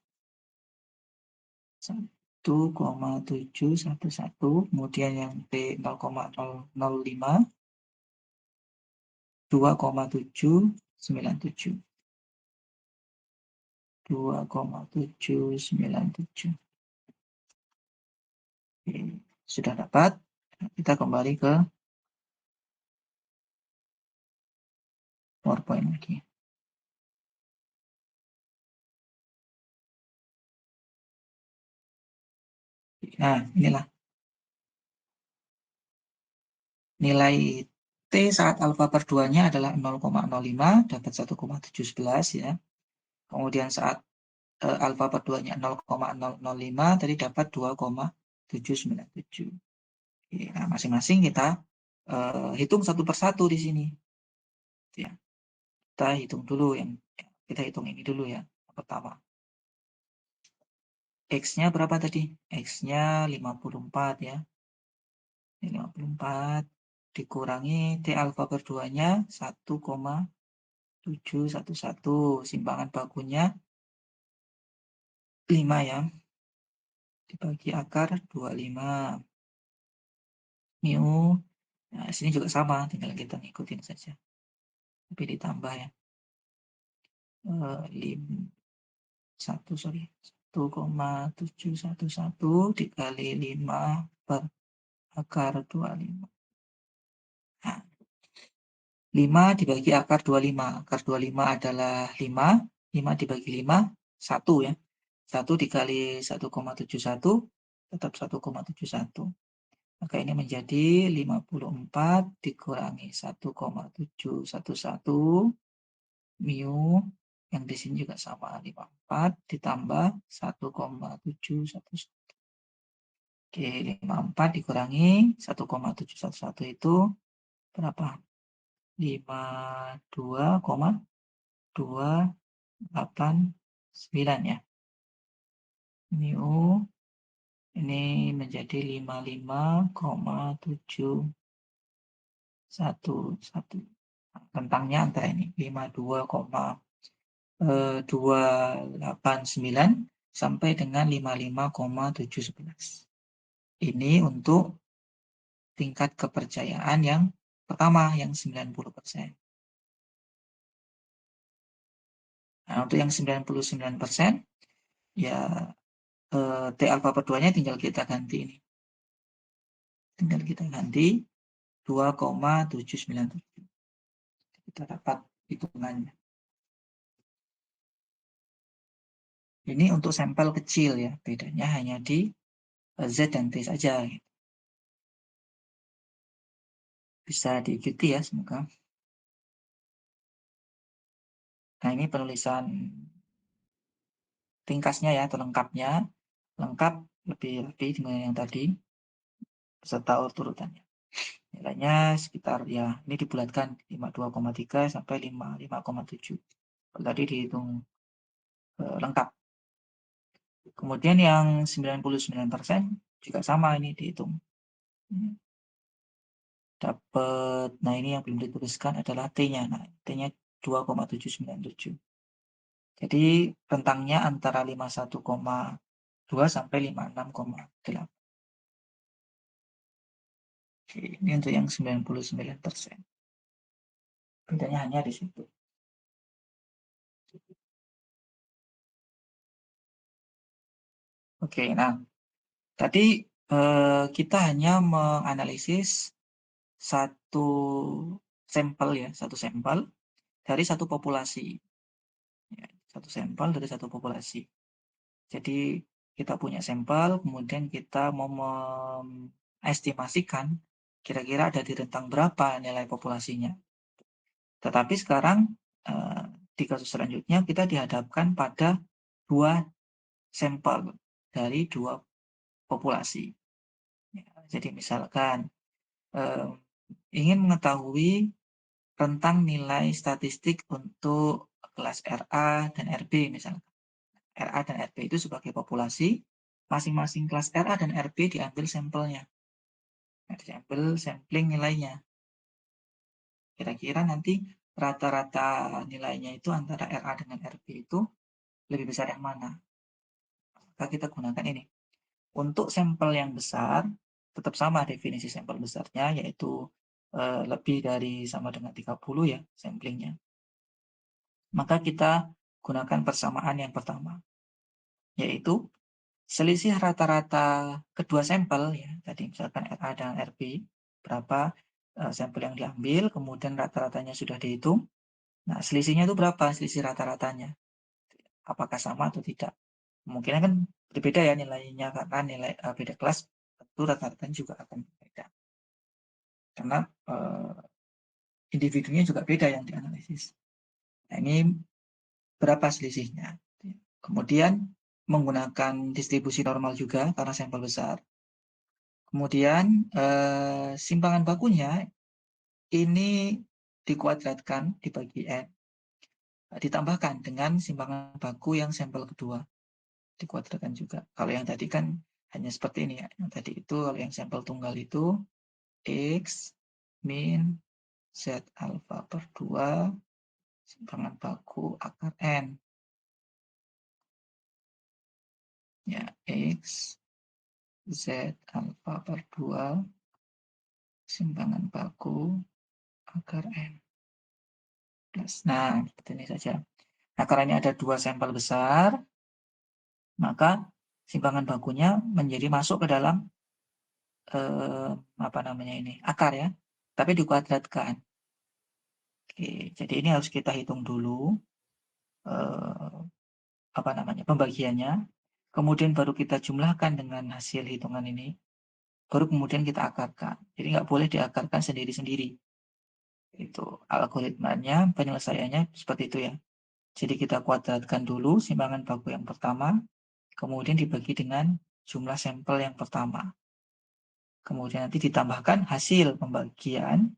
1,711, kemudian yang T 0,005, 2,797. 2,797. Oke, sudah dapat. Kita kembali ke PowerPoint lagi. Nah, inilah nilai T saat alfa per 2-nya adalah 0,05, dapat 1,711 ya. Kemudian saat alfa per 2-nya 0,005, tadi dapat 2,797. Nah, masing-masing kita hitung satu persatu di sini. Ya. Kita hitung dulu kita hitung ini dulu ya. Yang pertama. X-nya berapa tadi? X-nya 54 ya. 54 dikurangi T alfa per 2-nya 1,711. Simpangan bakunya 5 ya. Dibagi akar 25. Mu. Nah, sini juga sama, tinggal kita ngikutin saja. Tapi ditambah ya. 1,711 dikali 5 per akar 25. Nah, 5 dibagi akar 25. Akar 25 adalah 5. 5 dibagi 5, 1 ya. 1 dikali 1,71 tetap 1,71. Maka ini menjadi 54 dikurangi 1,711 mu, yang di sini juga sama 54 ditambah 1,711. Oke, 54 dikurangi 1,711 itu berapa? 52,289 ya. Mu ini menjadi 55,711. Rentangnya antara ini 52,289 sampai dengan 55,711. Ini untuk tingkat kepercayaan yang pertama, yang 90%. Nah, untuk yang 99%, ya T alfa per 2-nya tinggal kita ganti ini. Tinggal kita ganti 2,797. Kita dapat hitungannya. Ini untuk sampel kecil ya, bedanya hanya di Z dan T saja. Bisa diikuti ya, semoga. Nah, ini penulisan ringkasnya ya, atau lengkapnya. Lengkap lebih rapi dengan yang tadi, beserta urutannya. Nilainya sekitar ya, ini dibulatkan 52,3 sampai 55,7. Tadi dihitung lengkap. Kemudian yang 99% juga sama, ini dihitung. Dapat, nah ini yang belum dituliskan adalah T-nya. Nah, T-nya 2,797. Jadi rentangnya antara 51,2 sampai 56,8. Oke, ini untuk yang 99%. Bedanya hanya di situ. Oke, nah tadi kita hanya menganalisis satu sampel ya, satu sampel dari satu populasi. Ya, satu sampel dari satu populasi. Jadi kita punya sampel, kemudian kita mau mengestimasikan kira-kira ada di rentang berapa nilai populasinya. Tetapi sekarang, eee, di kasus selanjutnya kita dihadapkan pada 2 sampel dari 2 populasi. Ya, jadi misalkan, eee, ingin mengetahui rentang nilai statistik untuk kelas RA dan RB misalkan. RA dan RB itu sebagai populasi, masing-masing kelas RA dan RB diambil sampelnya. Nah, diambil sampling nilainya. Kira-kira nanti rata-rata nilainya itu antara RA dengan RB itu lebih besar yang mana? Maka kita gunakan ini. Untuk sampel yang besar, tetap sama definisi sampel besarnya, yaitu lebih dari sama dengan 30 ya samplingnya. Maka kita gunakan persamaan yang pertama, yaitu selisih rata-rata kedua sampel ya, tadi misalkan RA dan RB, berapa, sampel yang diambil, kemudian rata-ratanya sudah dihitung. Nah, selisihnya itu berapa, selisih rata-ratanya, apakah sama atau tidak. Kemungkinan kan berbeda ya nilainya, karena nilai, beda kelas, tentu rata-ratanya juga akan berbeda. Karena, individunya juga beda yang dianalisis. Nah, ini berapa selisihnya. Kemudian menggunakan distribusi normal juga karena sampel besar. Kemudian, simpangan bakunya ini dikuadratkan dibagi N, ditambahkan dengan simpangan baku yang sampel kedua, dikuadratkan juga. Kalau yang tadi kan hanya seperti ini ya, yang tadi itu kalau yang sampel tunggal itu X min Z alfa per 2 simpangan baku akar N. Ya, X Z alfa per 2 simpangan baku akar N plus. Nah, seperti ini saja. Nah, karena ini ada 2 sampel besar, maka simpangan bakunya menjadi masuk ke dalam, apa namanya ini, akar ya, tapi dikuadratkan. Oke, jadi ini harus kita hitung dulu, eee, apa namanya, pembagiannya, kemudian baru kita jumlahkan dengan hasil hitungan ini, baru kemudian kita akarkan. Jadi nggak boleh diakarkan sendiri-sendiri. Itu algoritmanya, penyelesaiannya seperti itu ya. Jadi kita kuadratkan dulu simpangan baku yang pertama, kemudian dibagi dengan jumlah sampel yang pertama. Kemudian nanti ditambahkan hasil pembagian,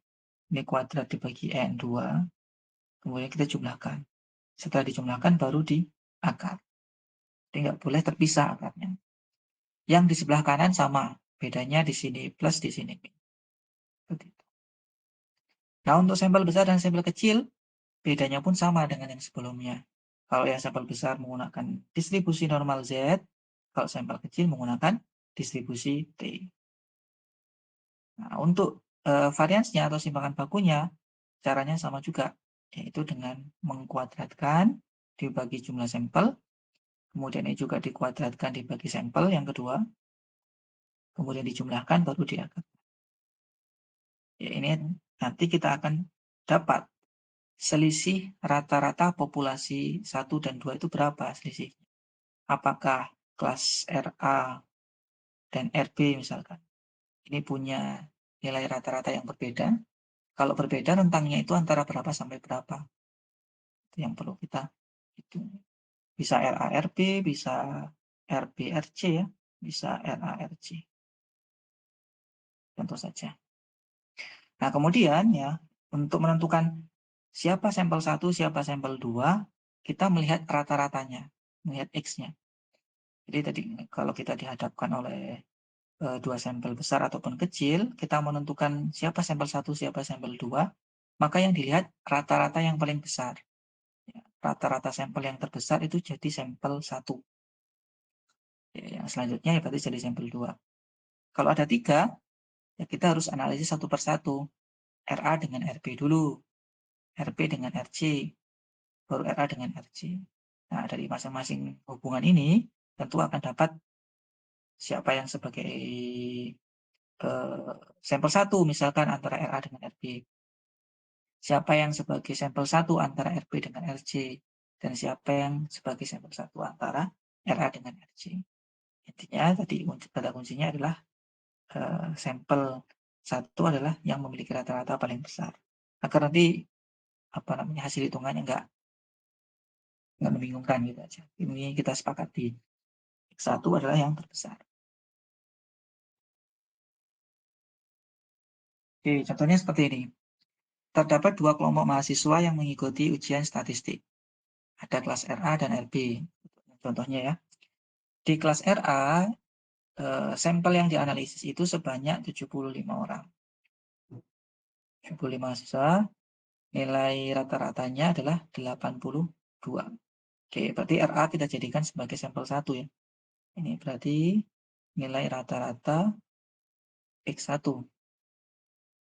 ini kuadrat dibagi N2, kemudian kita jumlahkan. Setelah dijumlahkan baru diakar. Jadi nggak boleh terpisah akarnya. Yang di sebelah kanan sama, bedanya di sini plus, di sini min. Seperti itu. Nah, untuk sampel besar dan sampel kecil, bedanya pun sama dengan yang sebelumnya. Kalau yang sampel besar menggunakan distribusi normal Z, kalau sampel kecil menggunakan distribusi T. Nah, untuk, variansnya atau simpangan bakunya, caranya sama juga, yaitu dengan mengkuadratkan dibagi jumlah sampel, kemudian ini juga dikuadratkan dibagi sampel yang kedua, kemudian dijumlahkan baru diakar. Ya, ini nanti kita akan dapat selisih rata-rata populasi 1 dan 2 itu berapa selisih. Apakah kelas RA dan RB misalkan, ini punya nilai rata-rata yang berbeda. Kalau berbeda rentangnya itu antara berapa sampai berapa. Itu yang perlu kita hitung. Bisa RA-RB, bisa RB-RC ya, bisa RA-RC, tentu saja. Nah, kemudian ya, untuk menentukan siapa sampel 1, siapa sampel 2, kita melihat rata-ratanya, melihat X-nya. Jadi tadi kalau kita dihadapkan oleh 2 sampel besar ataupun kecil, kita menentukan siapa sampel 1, siapa sampel 2, maka yang dilihat rata-rata yang paling besar. Ya, rata-rata sampel yang terbesar itu jadi sampel 1. Ya, yang selanjutnya ya berarti jadi sampel 2. Kalau ada 3, ya kita harus analisis satu persatu. RA dengan RB dulu, RB dengan RC, baru RA dengan RC. Nah, dari masing-masing hubungan ini tentu akan dapat siapa yang sebagai sampel 1 misalkan antara RA dengan RB. Siapa yang sebagai sampel 1 antara RB dengan RC. dan siapa yang sebagai sampel satu antara RA dengan RC. Intinya tadi kata kuncinya adalah sampel satu adalah yang memiliki rata-rata paling besar. Agar nanti hasil hitungannya nggak membingungkan gitu aja. Ini kita sepakati. X1 adalah yang terbesar. Oke, contohnya seperti ini. Terdapat dua kelompok mahasiswa yang mengikuti ujian statistik. Ada kelas RA dan RB. Contohnya ya. Di kelas RA, sampel yang dianalisis itu sebanyak 75 orang. 75 mahasiswa, nilai rata-ratanya adalah 82. Oke, berarti RA kita jadikan sebagai sampel satu ya. Ini berarti nilai rata-rata X1.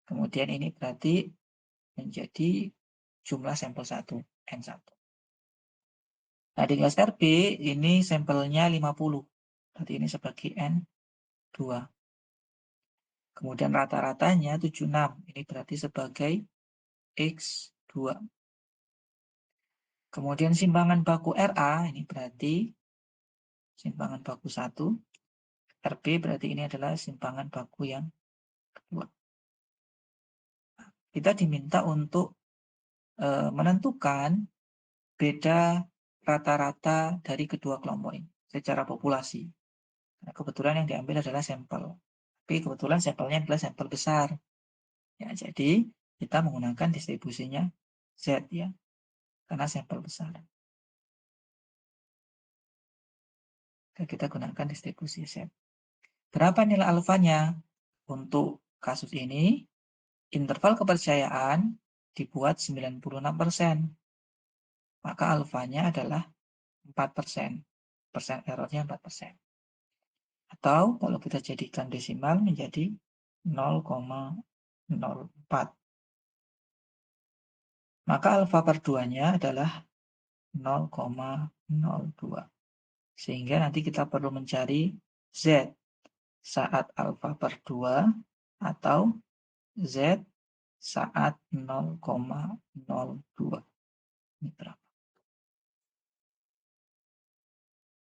Kemudian ini berarti menjadi jumlah sampel 1, N1. Nah, di kelas RB ini sampelnya 50. Berarti ini sebagai N2. Kemudian rata-ratanya 76. Ini berarti sebagai X2. Kemudian simpangan baku RA, ini berarti simpangan baku 1. RB berarti ini adalah simpangan baku yang kedua. Kita diminta untuk menentukan beda rata-rata dari kedua kelompok ini secara populasi. Nah, kebetulan yang diambil adalah sampel. Tapi kebetulan sampelnya adalah sampel besar. Ya, jadi kita menggunakan distribusinya Z ya, karena sampel besar. Kita gunakan distribusi Z. Berapa nilai alfanya? Untuk kasus ini, interval kepercayaan dibuat 96%. Maka alfanya adalah 4%. Persen errornya 4%. Atau kalau kita jadikan desimal menjadi 0,04. Maka alfa per 2-nya adalah 0,02. Sehingga nanti kita perlu mencari Z saat alfa per 2 atau Z saat 0,02. Ini berapa?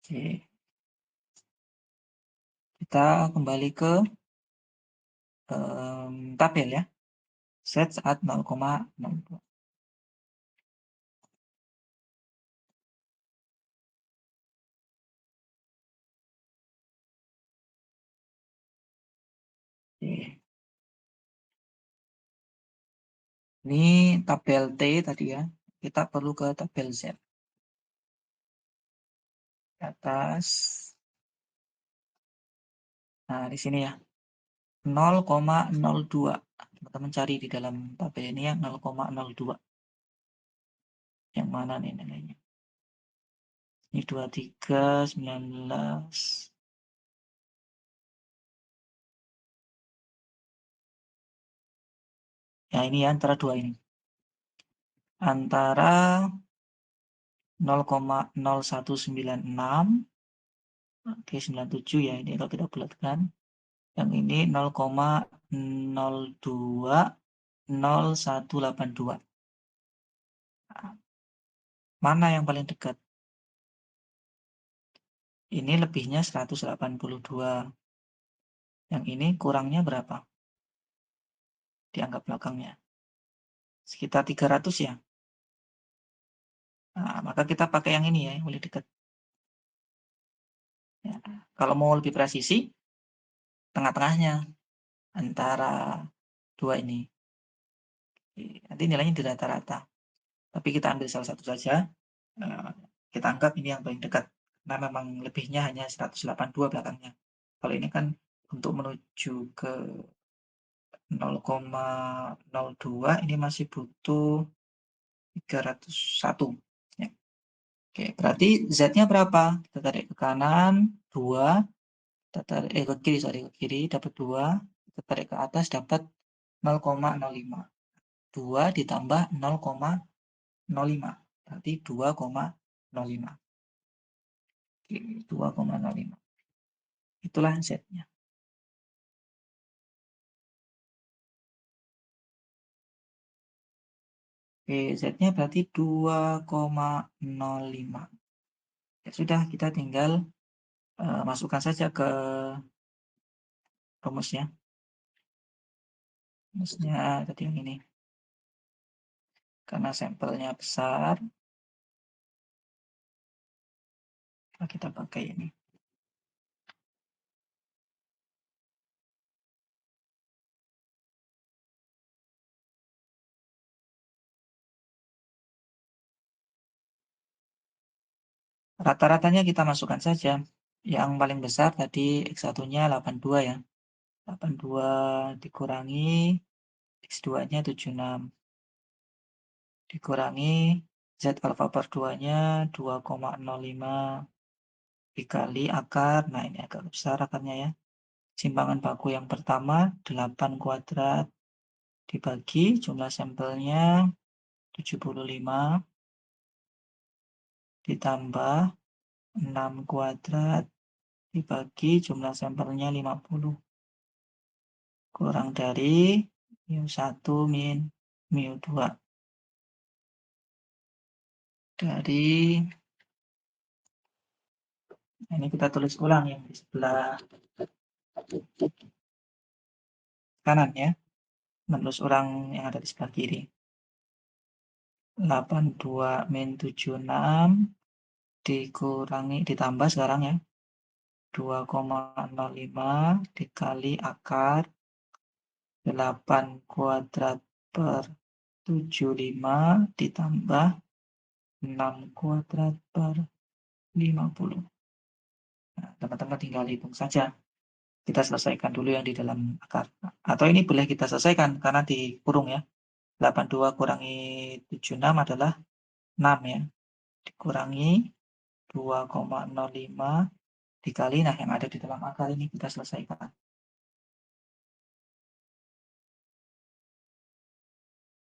Oke. Kita kembali ke tabel ya. Z saat 0,02. Oke. Ini tabel T tadi ya. Kita perlu ke tabel Z. Di atas. Nah, di sini ya. 0,02. Teman-teman cari di dalam tabel ini yang 0,02. Yang mana nih nilainya? Ini 23, 19. Ya, ini ya, antara dua ini. Antara 0,0196. Oke, 97 ya. Ini kalau kita bulatkan. Yang ini 0,020182. Nah, mana yang paling dekat? Ini lebihnya 182. Yang ini kurangnya berapa? Dianggap belakangnya. Sekitar 300 ya. Nah, maka kita pakai yang ini ya, yang paling dekat. Ya. Kalau mau lebih presisi, tengah-tengahnya antara dua ini. Nanti nilainya di rata-rata. Tapi kita ambil salah satu saja. Kita anggap ini yang paling dekat. Karena memang lebihnya hanya 182 belakangnya. Kalau ini kan untuk menuju ke 0,02 ini masih butuh 301. Ya. Oke, berarti Z-nya berapa? Kita tarik ke kanan, 2. Kita tarik ke kiri, ke kiri dapat 2. Kita tarik ke atas dapat 0,05. 2 ditambah 0,05. Berarti 2,05. Oke, 2,05. Itulah Z-nya. PZ-nya berarti 2,05. Ya sudah, kita tinggal masukkan saja ke rumusnya. Rumusnya tadi yang ini. Karena sampelnya besar, kita pakai ini. Rata-ratanya kita masukkan saja. Yang paling besar tadi X1-nya 82 ya. 82 dikurangi X2-nya 76. Dikurangi Z alfa per 2-nya 2,05 dikali akar. Nah, ini agak besar akarnya ya. Simpangan baku yang pertama 8 kuadrat dibagi jumlah sampelnya 75 ditambah 6 kuadrat dibagi jumlah sampelnya 50 kurang dari mu1 min mu2 dari, ini kita tulis ulang yang di sebelah kanan ya, menulis ulang yang ada di sebelah kiri. 82 min 76 dikurangi ditambah sekarang ya 2,05 dikali akar 8 kuadrat per 75 ditambah 6 kuadrat per 50. Nah, teman-teman tinggal hitung saja. Kita selesaikan dulu yang di dalam akar. Atau ini boleh kita selesaikan karena dikurung ya. 82 kurangi 76 adalah 6 ya. Dikurangi 2,05 dikali, nah yang ada di dalam akar ini kita selesaikan.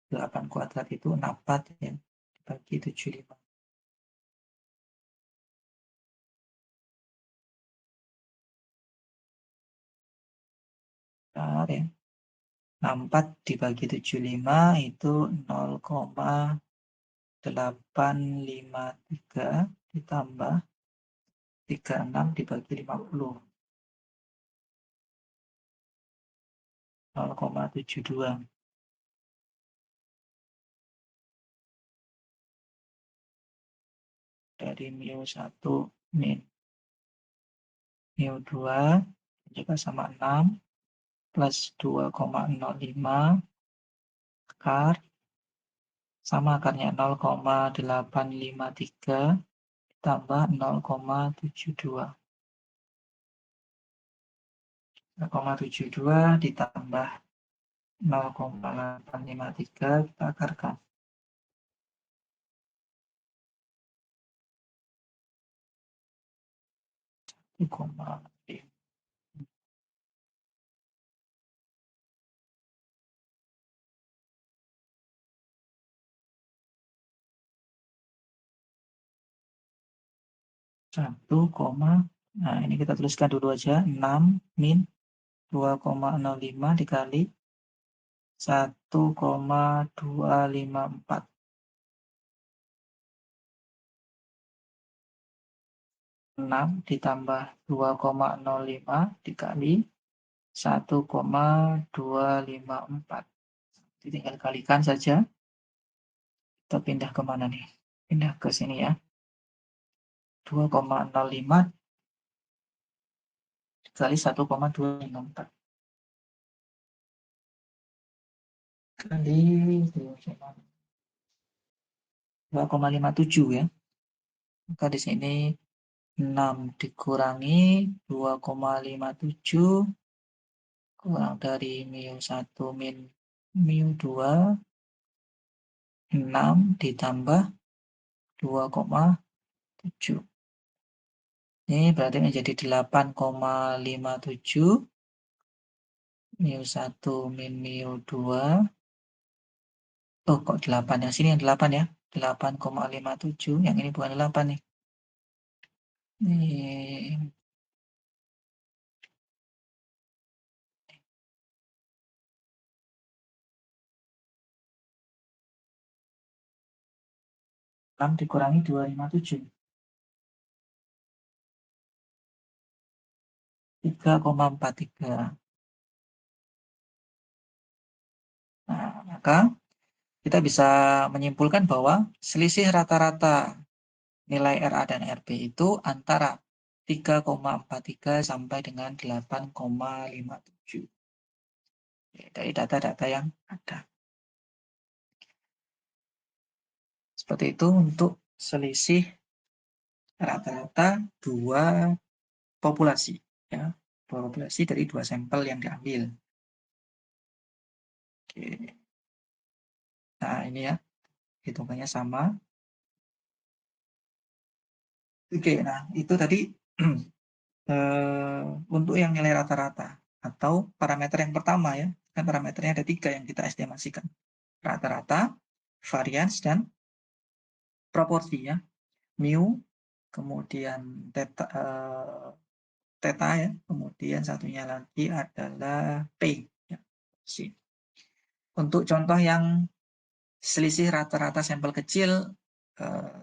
8 kuadrat itu 64 ya, dibagi 75. Bentar ya. 64 dibagi 75 itu 0,853 ditambah 36 dibagi 50. 0,72. Dari mu1 min mu2 juga sama 6 plus 2,05 akar sama akarnya 0,853 tambah 0,72. 0,72 ditambah 0,853 kita akarkan. 1,5. 1, nah ini kita tuliskan dulu aja 6 min 2,05 dikali 1,254. 6 ditambah 2,05 dikali 1,254. Jadi tinggal kalikan saja. Kita pindah ke mana nih? Pindah ke sini ya. 2,05 dikali 1,254. Kali 2,57 ya. Maka di sini 6 dikurangi 2,57 kurang dari mu1 min mu2 6 ditambah 2,7. Ini berarti menjadi 8,57 mu1 min mu2. Oh, kok 8? Yang sini yang 8 ya. 8,57. Yang ini bukan 8 nih. Ini 6 dikurangi 257. 3,43. Nah, maka kita bisa menyimpulkan bahwa selisih rata-rata nilai RA dan RB itu antara 3,43 sampai dengan 8,57. Dari data-data yang ada. Seperti itu untuk selisih rata-rata dua populasi. Ya, populasi dari dua sampel yang diambil. Oke. Nah, ini ya, hitungannya sama. Oke, nah itu tadi untuk yang nilai rata-rata atau parameter yang pertama ya. Kan parameternya ada 3 yang kita estimasikan. Rata-rata, varians, dan proporsi ya. Mu, kemudian theta ya, kemudian satunya lagi adalah P ya. Untuk contoh yang selisih rata-rata sampel kecil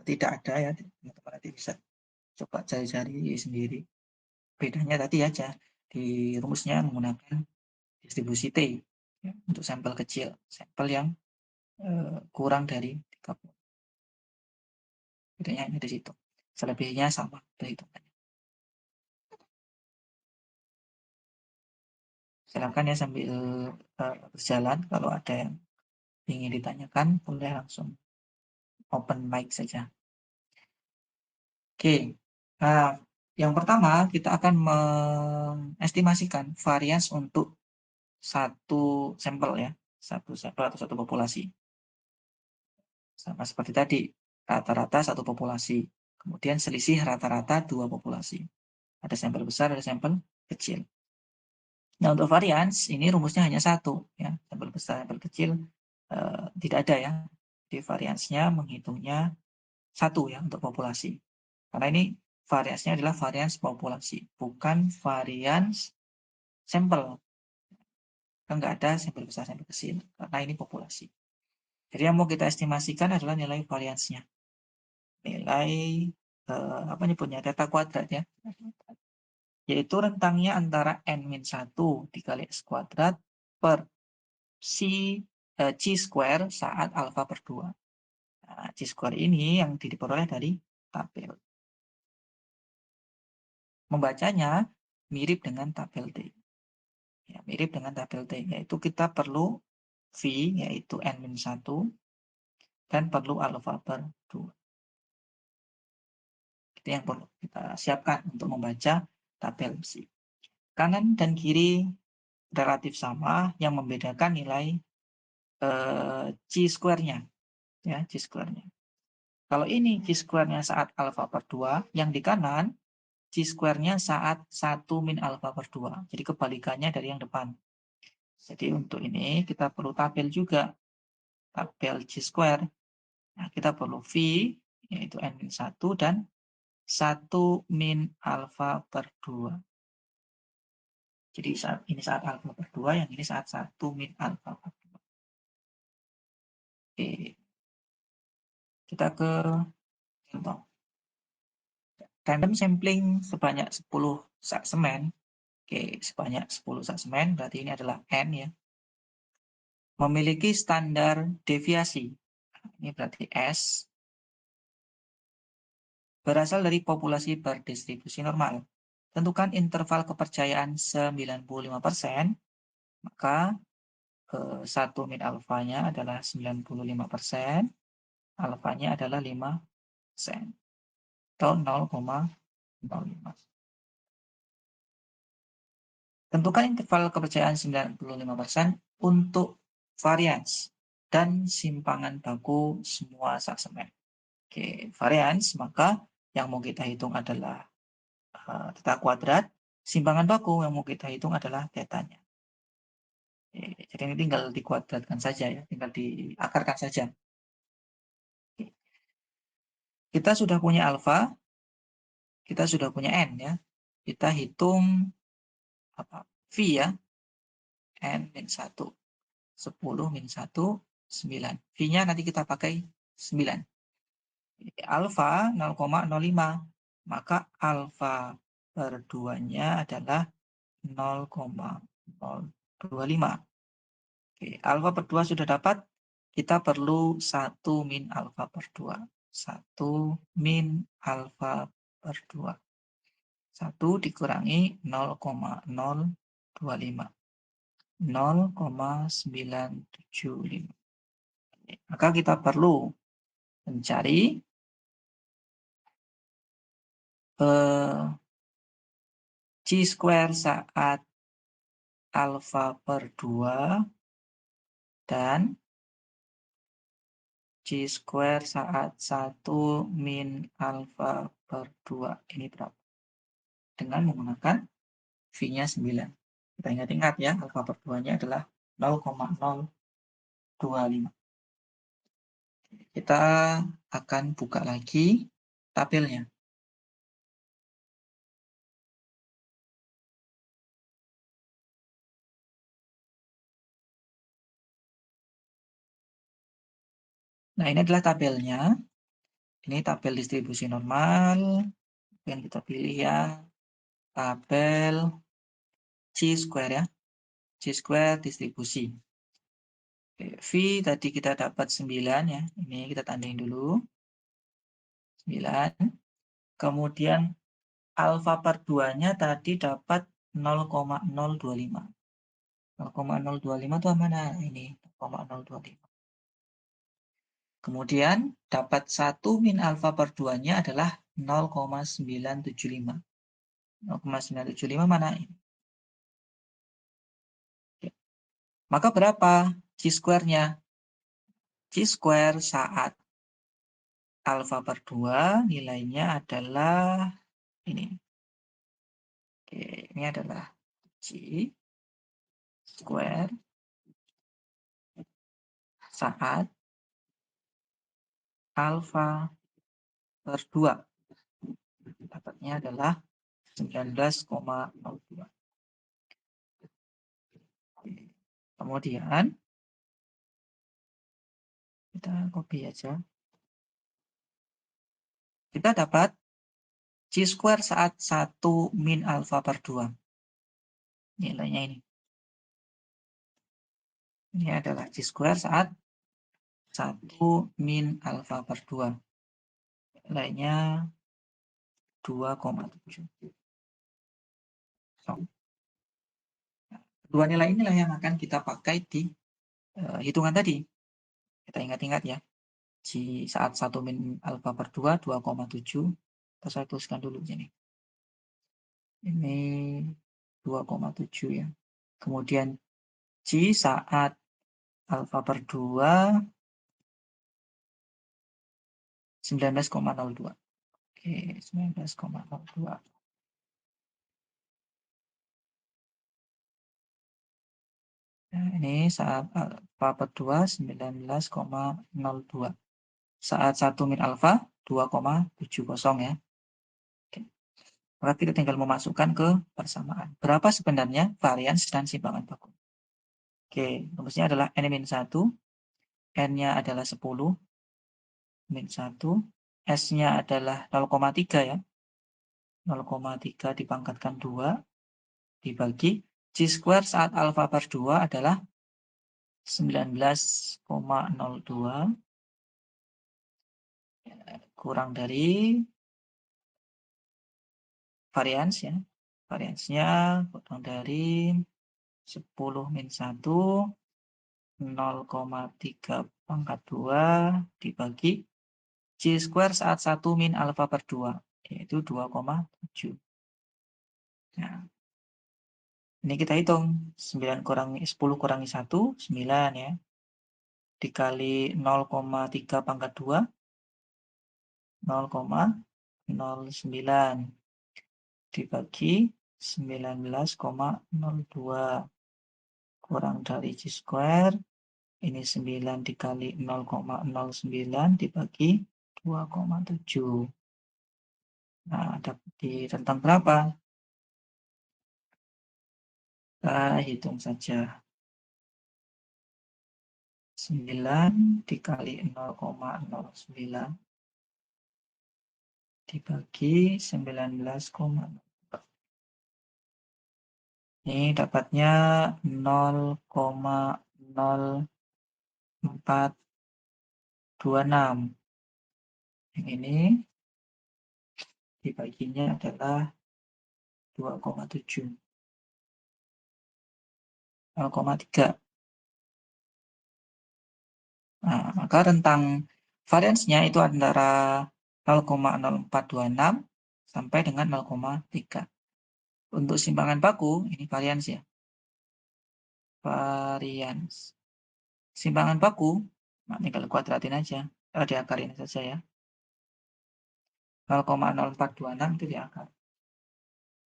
tidak ada ya, teman-teman nanti bisa coba cari-cari sendiri. Bedanya tadi aja di rumusnya menggunakan distribusi T ya, untuk sampel kecil, sampel yang kurang dari 30. Bedanya hanya di situ. Selebihnya sama perhitungannya. Silakan ya sambil berjalan, kalau ada yang ingin ditanyakan boleh langsung open mic saja. Oke, nah yang pertama kita akan mengestimasikan varians untuk satu sampel ya, satu sampel atau satu populasi. Sama seperti tadi, rata-rata satu populasi, kemudian selisih rata-rata dua populasi. Ada sampel besar, ada sampel kecil. Nah, untuk varians ini rumusnya hanya satu ya, sampel besar, sampel kecil tidak ada ya. Jadi variansnya menghitungnya satu ya untuk populasi. Karena ini variansnya adalah varians populasi, bukan varians sampel. Kan nggak ada sampel besar, sampel kecil, karena ini populasi. Jadi yang mau kita estimasikan adalah nilai variansnya. Nilai, apa nyebutnya, theta kuadrat ya. Yaitu rentangnya antara n-1 dikali x kuadrat per C square saat alfa per 2. Nah, C square ini yang diperoleh dari tabel. Membacanya mirip dengan tabel T. Ya, mirip dengan tabel T, yaitu kita perlu V, yaitu n-1, dan perlu alfa per 2. Itu yang perlu kita siapkan untuk membaca tabel besi. Kanan dan kiri relatif sama, yang membedakan nilai C square-nya. Ya, C square-nya. Kalau ini C square-nya saat alfa per 2, yang di kanan C square-nya saat 1 min alfa per 2. Jadi kebalikannya dari yang depan. Jadi untuk ini kita perlu tabel juga. Tabel C square. Nah, kita perlu V, yaitu n-1, dan 1 min alfa per 2. Jadi saat ini saat alfa per 2, yang ini saat 1 min alfa per 2. Oke. Kita ke contoh. Random sampling sebanyak 10 sak semen. Oke, sebanyak 10 sak semen, berarti ini adalah N ya. Memiliki standar deviasi. Ini berarti S. Berasal dari populasi berdistribusi normal. Tentukan interval kepercayaan 95%, maka 1 min alfanya adalah 95%, alfanya adalah 5%, atau 0,05. Tentukan interval kepercayaan 95% untuk varians dan simpangan baku semua sak semen. Oke, varians, maka yang mau kita hitung adalah theta kuadrat, simpangan baku yang mau kita hitung adalah tetanya. Jadi ini tinggal dikuadratkan saja ya, tinggal diakarkan saja. Kita sudah punya alfa, kita sudah punya n ya. Kita hitung apa? V ya. N min 1. 10 min 1, 9. V-nya nanti kita pakai 9. Alfa 0,05. Maka alfa per 2-nya adalah 0,025. Oke, alfa per 2 sudah dapat. Kita perlu 1 min alfa per 2. 1 min alfa per 2. 1 dikurangi 0,025. 0,975. Maka kita perlu mencari C-square saat alfa per 2 dan C-square saat 1 min alfa per 2. Ini berapa? Dengan menggunakan V-nya 9. Kita ingat-ingat ya, alfa per 2-nya adalah 0,025. Kita akan buka lagi tabelnya. Nah, ini adalah tabelnya. Ini tabel distribusi normal. Yang kita pilih ya, tabel C-square ya. C-square distribusi. V tadi kita dapat 9 ya. Ini kita tanding dulu. 9. Kemudian alfa per 2-nya tadi dapat 0,025. 0,025 itu mana? Ini 0,025. Kemudian dapat 1 min alfa per 2-nya adalah 0,975. 0,975 mana? Ini. Maka berapa C-square-nya? C-square saat alfa per 2 nilainya adalah ini. Oke, ini adalah C-square saat alfa per 2. Dapatnya adalah 19,02. Kemudian kita copy aja. Kita dapat C-square saat 1 min alfa per 2. Nilainya ini. Ini adalah C-square saat 1 min alfa per 2. Nilainya 2,7. So, dua nilai inilah yang akan kita pakai di hitungan tadi. Kita ingat-ingat ya. Saat 1 min alfa per 2, 2,7. Saya tuliskan dulu sini. Ini 2,7 ya. Kemudian C saat alfa per 2, 19,02. Oke, 19,02. Nah, ini saat alfa per 2, 19,02. Saat 1 min alfa, 2,70 ya. Oke. Maka kita tinggal memasukkan ke persamaan. Berapa sebenarnya varians dan simpangan baku? Oke, rumusnya adalah N-1. N-nya adalah 10. Min 1. S-nya adalah 0,3 ya. 0,3 dipangkatkan 2 dibagi C-square saat alfa per 2 adalah 19,02 kurang dari varians ya. Variansnya kurang dari 10 min 1, 0,3 pangkat 2 dibagi C-square saat 1 min alfa per 2, yaitu 2,7. Nah, ini kita hitung. 10 kurangi 1, 9 ya. Dikali 0,3 pangkat 2, 0,09. Dibagi 19,02. Kurang dari C-square. Ini 9 dikali 0,09 dibagi 2,7. Nah, dapat di rentang berapa? Kita hitung saja. 9 dikali 0,09 dibagi 19,4. Ini dapatnya 0,0426. Yang ini dibaginya adalah 2,7. 0,3. Nah, maka rentang variansnya itu antara 0,0426 sampai dengan 0,3. Untuk simpangan baku, ini varians ya. Varians. Simpangan baku, nah tinggal kuadratin aja. Diakarin saja ya. 0,0426 itu diakar.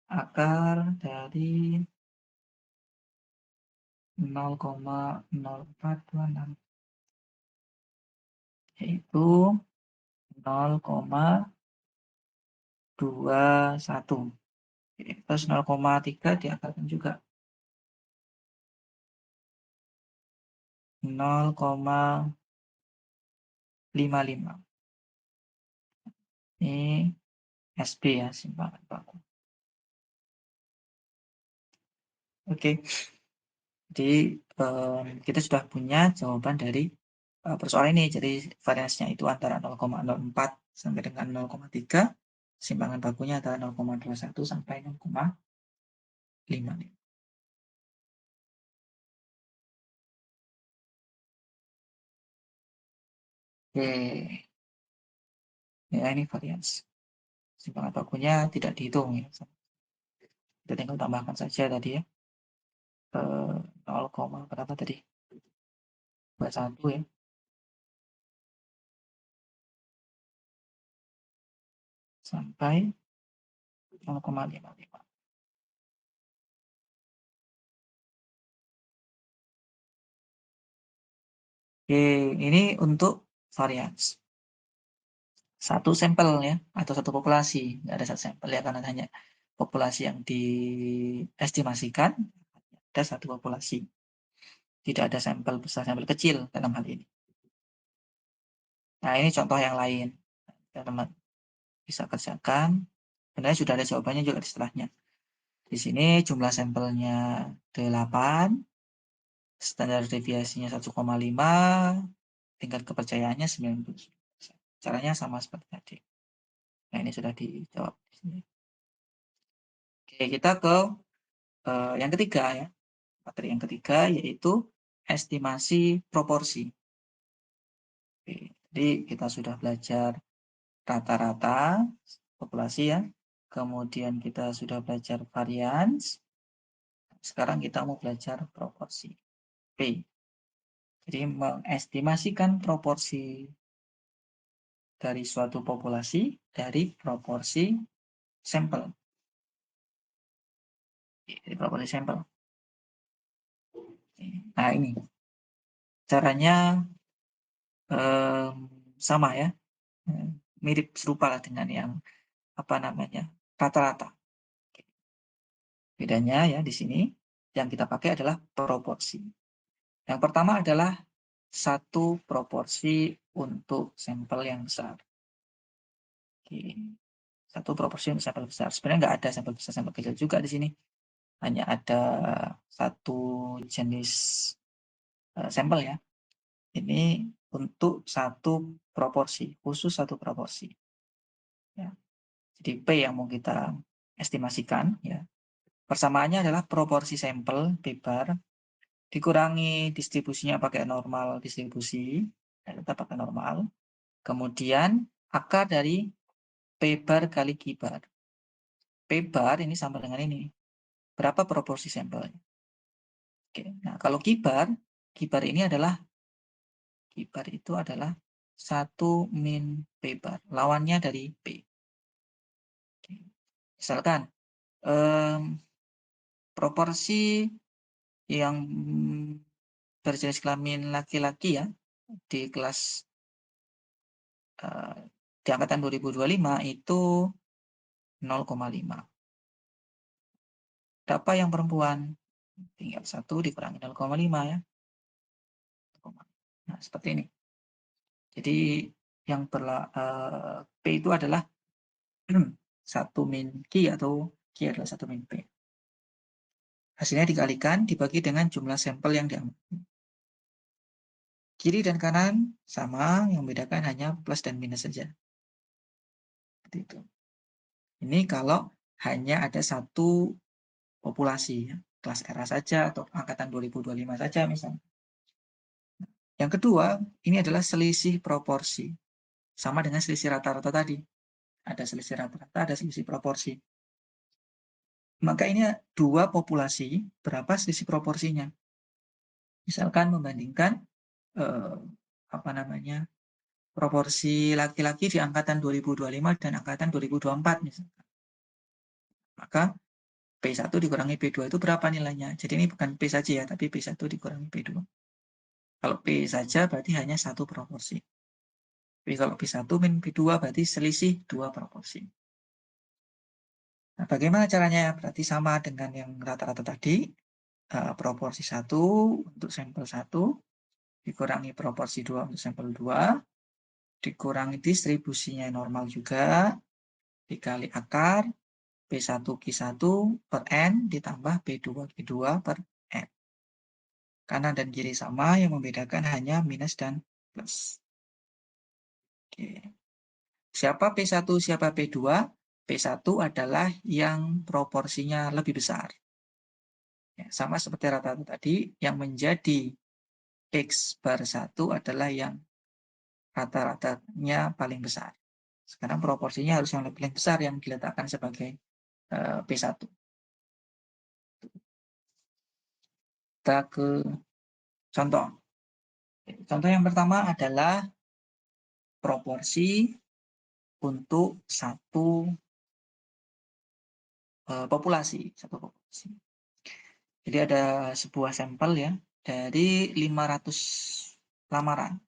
Akar dari 0,0426 yaitu 0,21. Terus 0,3 diakarkan juga 0,55. Ini SB ya, simpangan baku. Oke, jadi kita sudah punya jawaban dari persoalan ini. Jadi variansnya itu antara 0,04 sampai dengan 0,3. Simpangan bakunya antara 0,21 sampai 0,55. Oke, ya ini varians. Simpangan bakunya tidak dihitung ya. Kita tinggal tambahkan saja tadi ya. 0, berapa tadi? 21 ya. Sampai 0,55. Oke, ini untuk varians. Satu sampel ya, atau satu populasi. Nggak ada satu sampel ya, karena hanya populasi yang diestimasikan, ada satu populasi. Tidak ada sampel besar, sampel kecil dalam hal ini. Nah, ini contoh yang lain. Teman-teman bisa kerjakan. Sebenarnya sudah ada jawabannya juga di setelahnya. Di sini jumlah sampelnya 8, standar deviasinya 1,5, tingkat kepercayaannya 90%. Caranya sama seperti tadi. Nah, ini sudah dijawab di sini. Oke, kita ke yang ketiga ya. Materi yang ketiga yaitu estimasi proporsi. Oke, jadi kita sudah belajar rata-rata populasi ya. Kemudian kita sudah belajar varians. Sekarang kita mau belajar proporsi. P. Jadi mengestimasikan proporsi dari suatu populasi dari proporsi sampel. Dari proporsi sampel. Nah, ini caranya sama ya. Mirip serupa lah dengan yang apa namanya? Rata-rata. Bedanya ya di sini yang kita pakai adalah proporsi. Yang pertama adalah satu proporsi untuk sampel yang besar. Oke. Satu proporsi untuk sampel besar. Sebenarnya nggak ada sampel besar, sampel kecil juga di sini. Hanya ada satu jenis sampel ya. Ini untuk satu proporsi, khusus satu proporsi. Ya. Jadi P yang mau kita estimasikan ya. Persamaannya adalah proporsi sampel P bar dikurangi distribusinya pakai normal distribusi, ya, tetap pakai normal. Kemudian akar dari P bar kali Q bar. P bar ini sama dengan ini. Berapa proporsi sampelnya? Oke. Nah, kalau Q bar ini adalah Q bar itu adalah 1 min P bar. Lawannya dari P. Oke. Misalkan proporsi yang berjenis kelamin laki-laki ya di kelas di angkatan 2025 itu 0,5. Berapa yang perempuan? Tinggal 1 dikurangi 0,5 ya. Nah, seperti ini. Jadi yang P itu adalah 1 min Q atau Q adalah 1 min P. Hasilnya dikalikan, dibagi dengan jumlah sampel yang diambil. Kiri dan kanan sama, yang membedakan hanya plus dan minus saja. Seperti itu. Ini kalau hanya ada satu populasi, ya. Kelas era saja atau angkatan 2025 saja misalnya. Yang kedua, ini adalah selisih proporsi. Sama dengan selisih rata-rata tadi. Ada selisih rata-rata, ada selisih proporsi. Maka ini dua populasi, berapa selisih proporsinya? Misalkan membandingkan proporsi laki-laki di angkatan 2025 dan angkatan 2024 misalkan. Maka P1 dikurangi P2 itu berapa nilainya? Jadi ini bukan P saja ya, tapi P1 dikurangi P2. Kalau P saja berarti hanya satu proporsi. Tapi kalau P1 min P2 berarti selisih dua proporsi. Nah, bagaimana caranya? Berarti sama dengan yang rata-rata tadi, proporsi 1 untuk sampel 1, dikurangi proporsi 2 untuk sampel 2, dikurangi distribusinya normal juga, dikali akar, P1Q1 per N ditambah P2Q2 per N. Kanan dan kiri sama, yang membedakan hanya minus dan plus. Oke. Siapa P1, siapa P2? P1 adalah yang proporsinya lebih besar. Ya, sama seperti rata-rata tadi, yang menjadi X bar 1 adalah yang rata-ratanya paling besar. Sekarang proporsinya harus yang lebih besar yang diletakkan sebagai P1. Kita ke contoh. Contoh yang pertama adalah proporsi untuk satu populasi. Jadi ada sebuah sampel ya, dari 500 lamaran.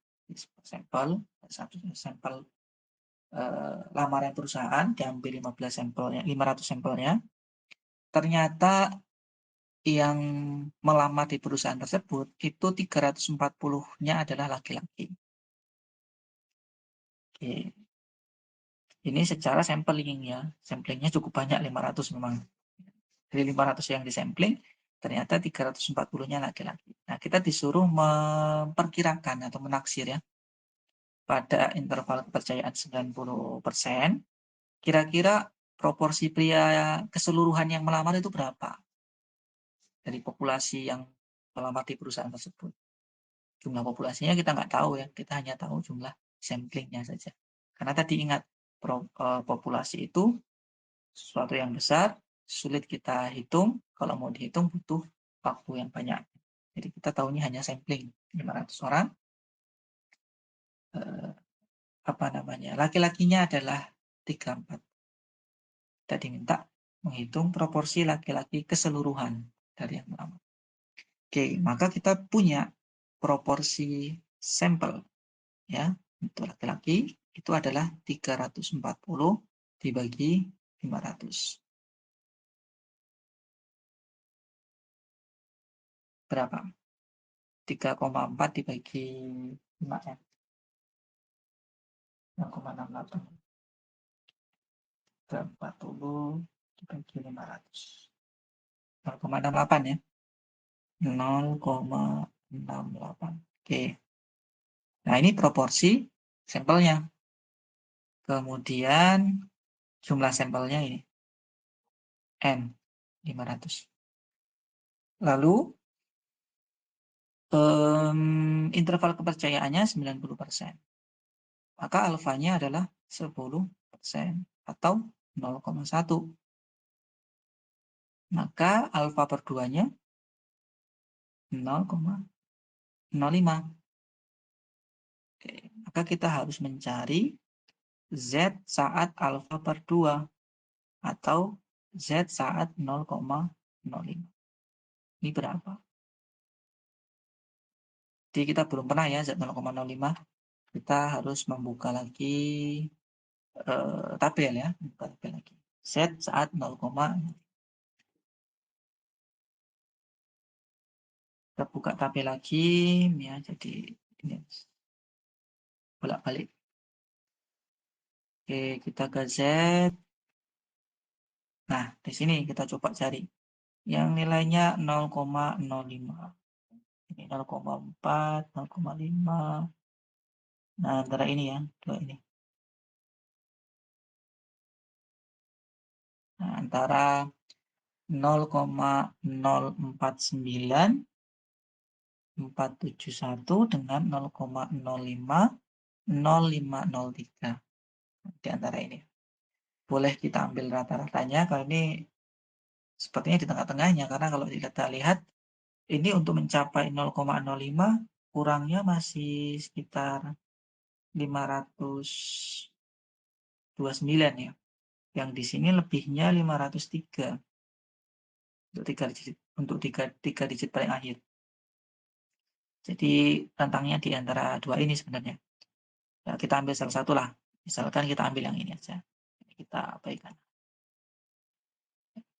Sampel, satu sampel lamaran perusahaan, diambil 15 sampelnya, 500 sampelnya. Ternyata yang melamar di perusahaan tersebut itu 340-nya adalah laki-laki. Oke. Ini secara sampling ya. Samplingnya cukup banyak, 500 memang. Dari 500 yang disampling, ternyata 340-nya laki-laki. Nah, kita disuruh memperkirakan atau menaksir ya, pada interval kepercayaan 90%, kira-kira proporsi pria keseluruhan yang melamar itu berapa? Dari populasi yang melamar di perusahaan tersebut. Jumlah populasinya kita nggak tahu ya, kita hanya tahu jumlah samplingnya saja. Karena tadi ingat, populasi itu sesuatu yang besar, sulit kita hitung, kalau mau dihitung butuh waktu yang banyak. Jadi kita tahunya hanya sampling 500 orang. Laki-lakinya adalah 34. Kita diminta menghitung proporsi laki-laki keseluruhan dari yang melamar. Oke, maka kita punya proporsi sampel ya untuk laki-laki itu adalah 340 dibagi 500. Berapa? 3,4 dibagi 5 ya. 0,68. 340 dibagi 500. 0,68 ya. 0,68. Oke. Nah, ini proporsi sampelnya. Kemudian jumlah sampelnya ini. N, 500. Lalu interval kepercayaannya 90%. Maka alfanya adalah 10% atau 0,1. Maka alfa per 2-nya 0,05. Oke, maka kita harus mencari Z saat alfa per 2 atau Z saat 0,05. Ini berapa? Jadi kita belum pernah ya Z 0,05. Kita harus membuka lagi tabel ya, buka tabel lagi. Z saat 0,05. Kita buka tabel lagi ya, jadi ini bolak-balik. Oke, kita ke Z. Nah, di sini kita coba cari yang nilainya 0,05. Ini 0,4, 0,5. Nah, antara ini ya, dua ini. Nah, antara 0,049, 471 dengan 0,05, 0503. Di antara ini. Boleh kita ambil rata-ratanya, kalau ini sepertinya di tengah-tengahnya, karena kalau kita lihat, ini untuk mencapai 0,05, kurangnya masih sekitar 529 ya. Yang di sini lebihnya 503 untuk tiga digit paling akhir. Jadi rentangnya di antara dua ini sebenarnya. Ya, kita ambil salah satu lah. Misalkan kita ambil yang ini aja. Kita abaikan.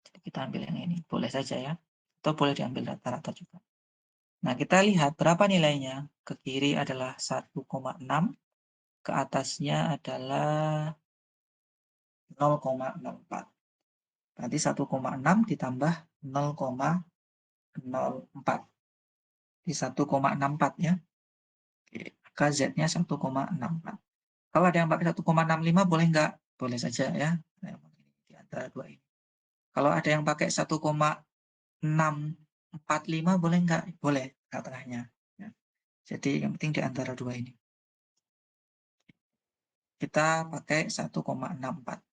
Jadi kita ambil yang ini. Boleh saja ya. Atau boleh diambil rata-rata juga. Nah, kita lihat berapa nilainya. Ke kiri adalah 1,6. Ke atasnya adalah 0,04. Berarti 1,6 ditambah 0,04. Di 1,64 ya. Maka Z-nya 1,64. Kalau ada yang pakai 1,65 boleh enggak? Boleh saja ya. Di antara dua ini. Kalau ada yang pakai 1,645 boleh enggak? Boleh, tengah-tengahnya. Ya. Jadi yang penting di antara dua ini. Kita pakai 1,64.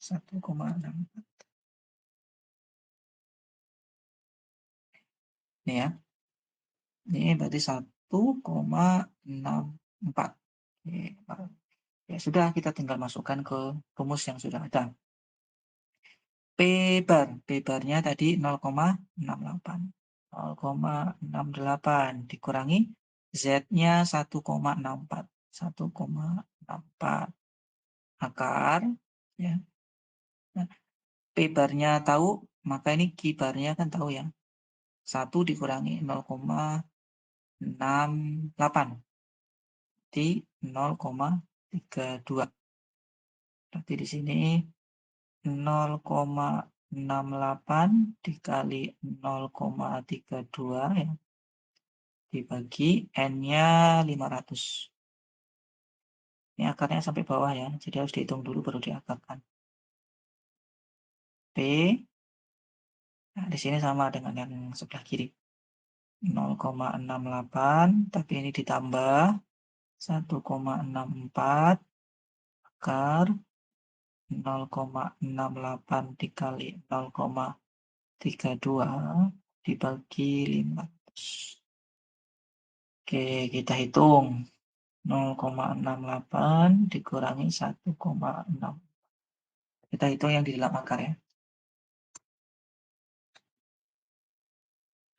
1,64. Ini ya. Ini berarti 1,64. Ya sudah, kita tinggal masukkan ke rumus yang sudah ada. P bar, P barnya tadi 0,68. 0,68 dikurangi Z-nya 1,64. 1,64 akar ya. Nah, P barnya tahu, maka ini Q barnya kan tahu ya. 1 dikurangi 0,68 di 0,32. Berarti di sini 0,68 dikali 0,32 ya, dibagi N-nya 500. Ini akarnya sampai bawah ya, jadi harus dihitung dulu baru diakarkan. P, nah di sini sama dengan yang sebelah kiri. 0,68, tapi ini ditambah 1,64 akar 0,68 dikali 0,32 dibagi 500. Oke, kita hitung. 0,68 dikurangi 1,6. Kita hitung yang di dalam akar ya.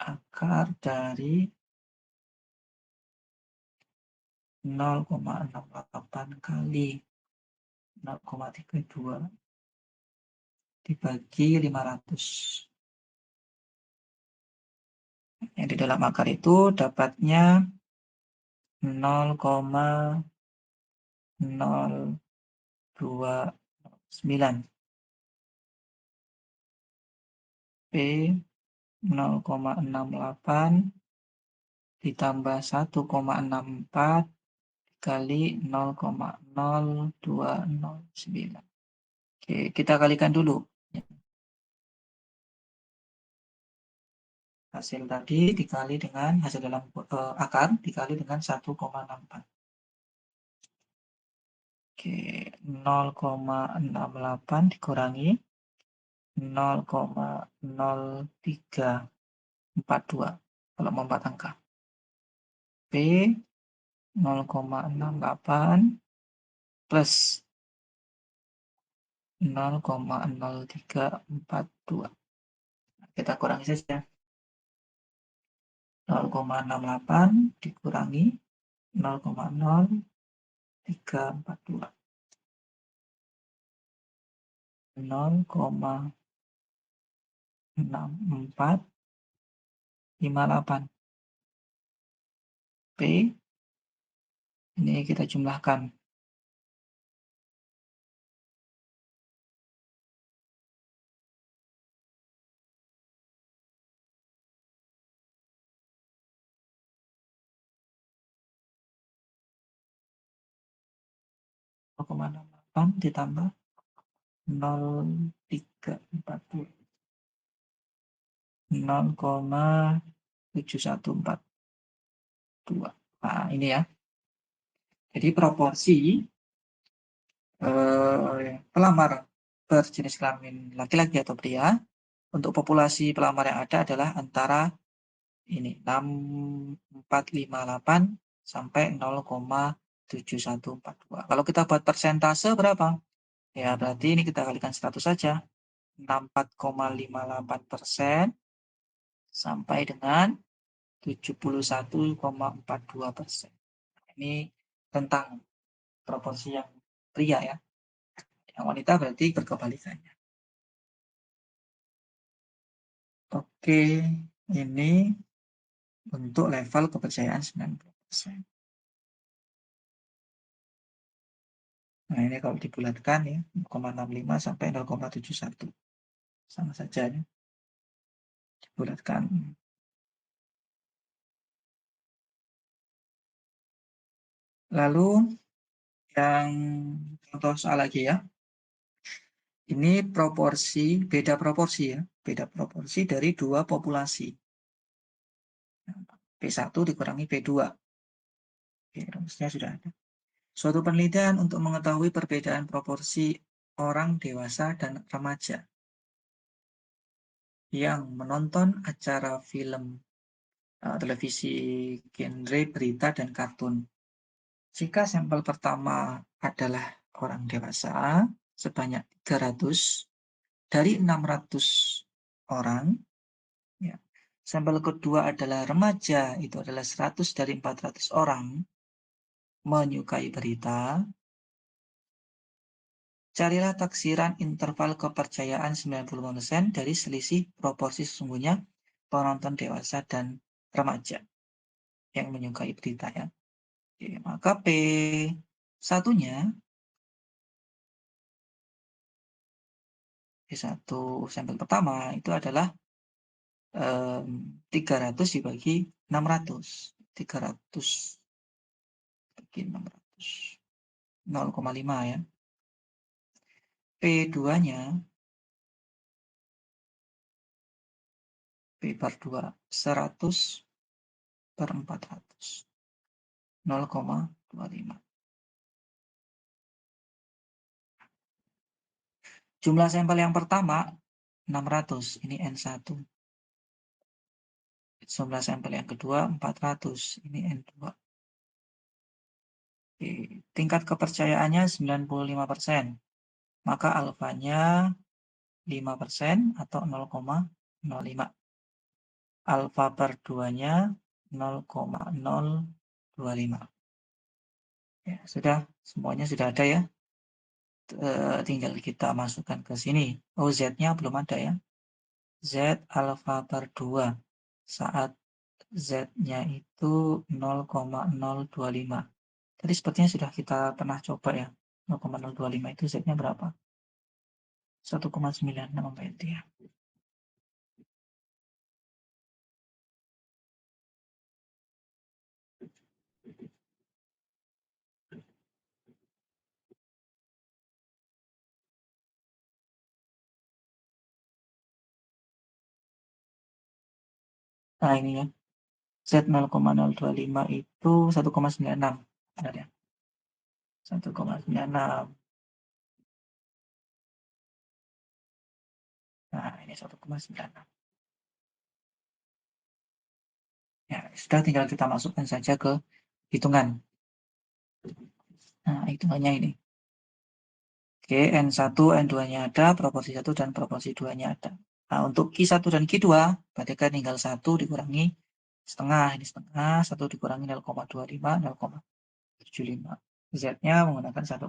Akar dari 0,68 kali 0,32 dibagi 500. Yang di dalam akar itu dapatnya 0,029. P 0,68 ditambah 1,64 kali 0,0209. Oke, kita kalikan dulu. Hasil tadi dikali dengan hasil dalam akar dikali dengan 1,64. Oke, 0,68 dikurangi 0,0342 kalau mau 4 angka. P 0,68 plus 0,0342. Kita kurangi saja. 0,68 dikurangi 0,0342. 0,6458. P ini kita jumlahkan. 0,68 ditambah 0,342. 0,7142. Nah, ini ya. Jadi proporsi pelamar berjenis kelamin laki-laki atau pria untuk populasi pelamar yang ada adalah antara ini 6458 sampai 0,7142. Kalau kita buat persentase berapa? Ya berarti ini kita kalikan 100 saja. 64,58% sampai dengan 71,42%. Ini tentang proporsi yang pria ya. Yang wanita berarti berkebalikannya. Oke, ini untuk level kepercayaan 90%. Nah, ini kalau dibulatkan ya, 0,65 sampai 0,71. Sama saja ya, dibulatkan. Lalu yang contoh soal lagi ya. Ini beda proporsi ya, beda proporsi dari dua populasi. P1 dikurangi P2. Oke, rumusnya sudah ada. Suatu penelitian untuk mengetahui perbedaan proporsi orang dewasa dan remaja yang menonton acara film televisi genre berita dan kartun. Jika sampel pertama adalah orang dewasa sebanyak 300 dari 600 orang, ya. Sampel kedua adalah remaja, itu adalah 100 dari 400 orang menyukai berita. Carilah taksiran interval kepercayaan 90% dari selisih proporsi sesungguhnya penonton dewasa dan remaja yang menyukai berita ya. Oke, maka P1-nya P1 sampel pertama itu adalah 300 dibagi 600. 300 bagi 600. 0,5 ya. P2-nya P per 2 100 per 400. 0,25. Jumlah sampel yang pertama 600, ini N1. Jumlah sampel yang kedua 400, ini N2. Oke. Tingkat kepercayaannya 95%. Maka alfanya 5% atau 0,05. Alfa per 2-nya 0,025. Ya, sudah, semuanya sudah ada ya. Tinggal kita masukkan ke sini. Oh, Z-nya belum ada ya. Z alfa per 2 saat Z-nya itu 0,025. Tadi sepertinya sudah kita pernah coba ya. 0,025 itu Z-nya berapa? 1,96 berarti ya. Nah ini ya. Z 0,025 itu 1,96. Benar ya? 1,96. Nah, ini 1,96. Ya, sudah tinggal kita masukkan saja ke hitungan. Nah, hitungannya ini. Oke, N1, N2-nya ada, proporsi 1 dan proporsi 2-nya ada. Nah, untuk Q1 dan Q2, berarti kan tinggal 1 dikurangi setengah. Ini setengah, 1 dikurangi 0,25, 0,75. Z-nya menggunakan 1,96.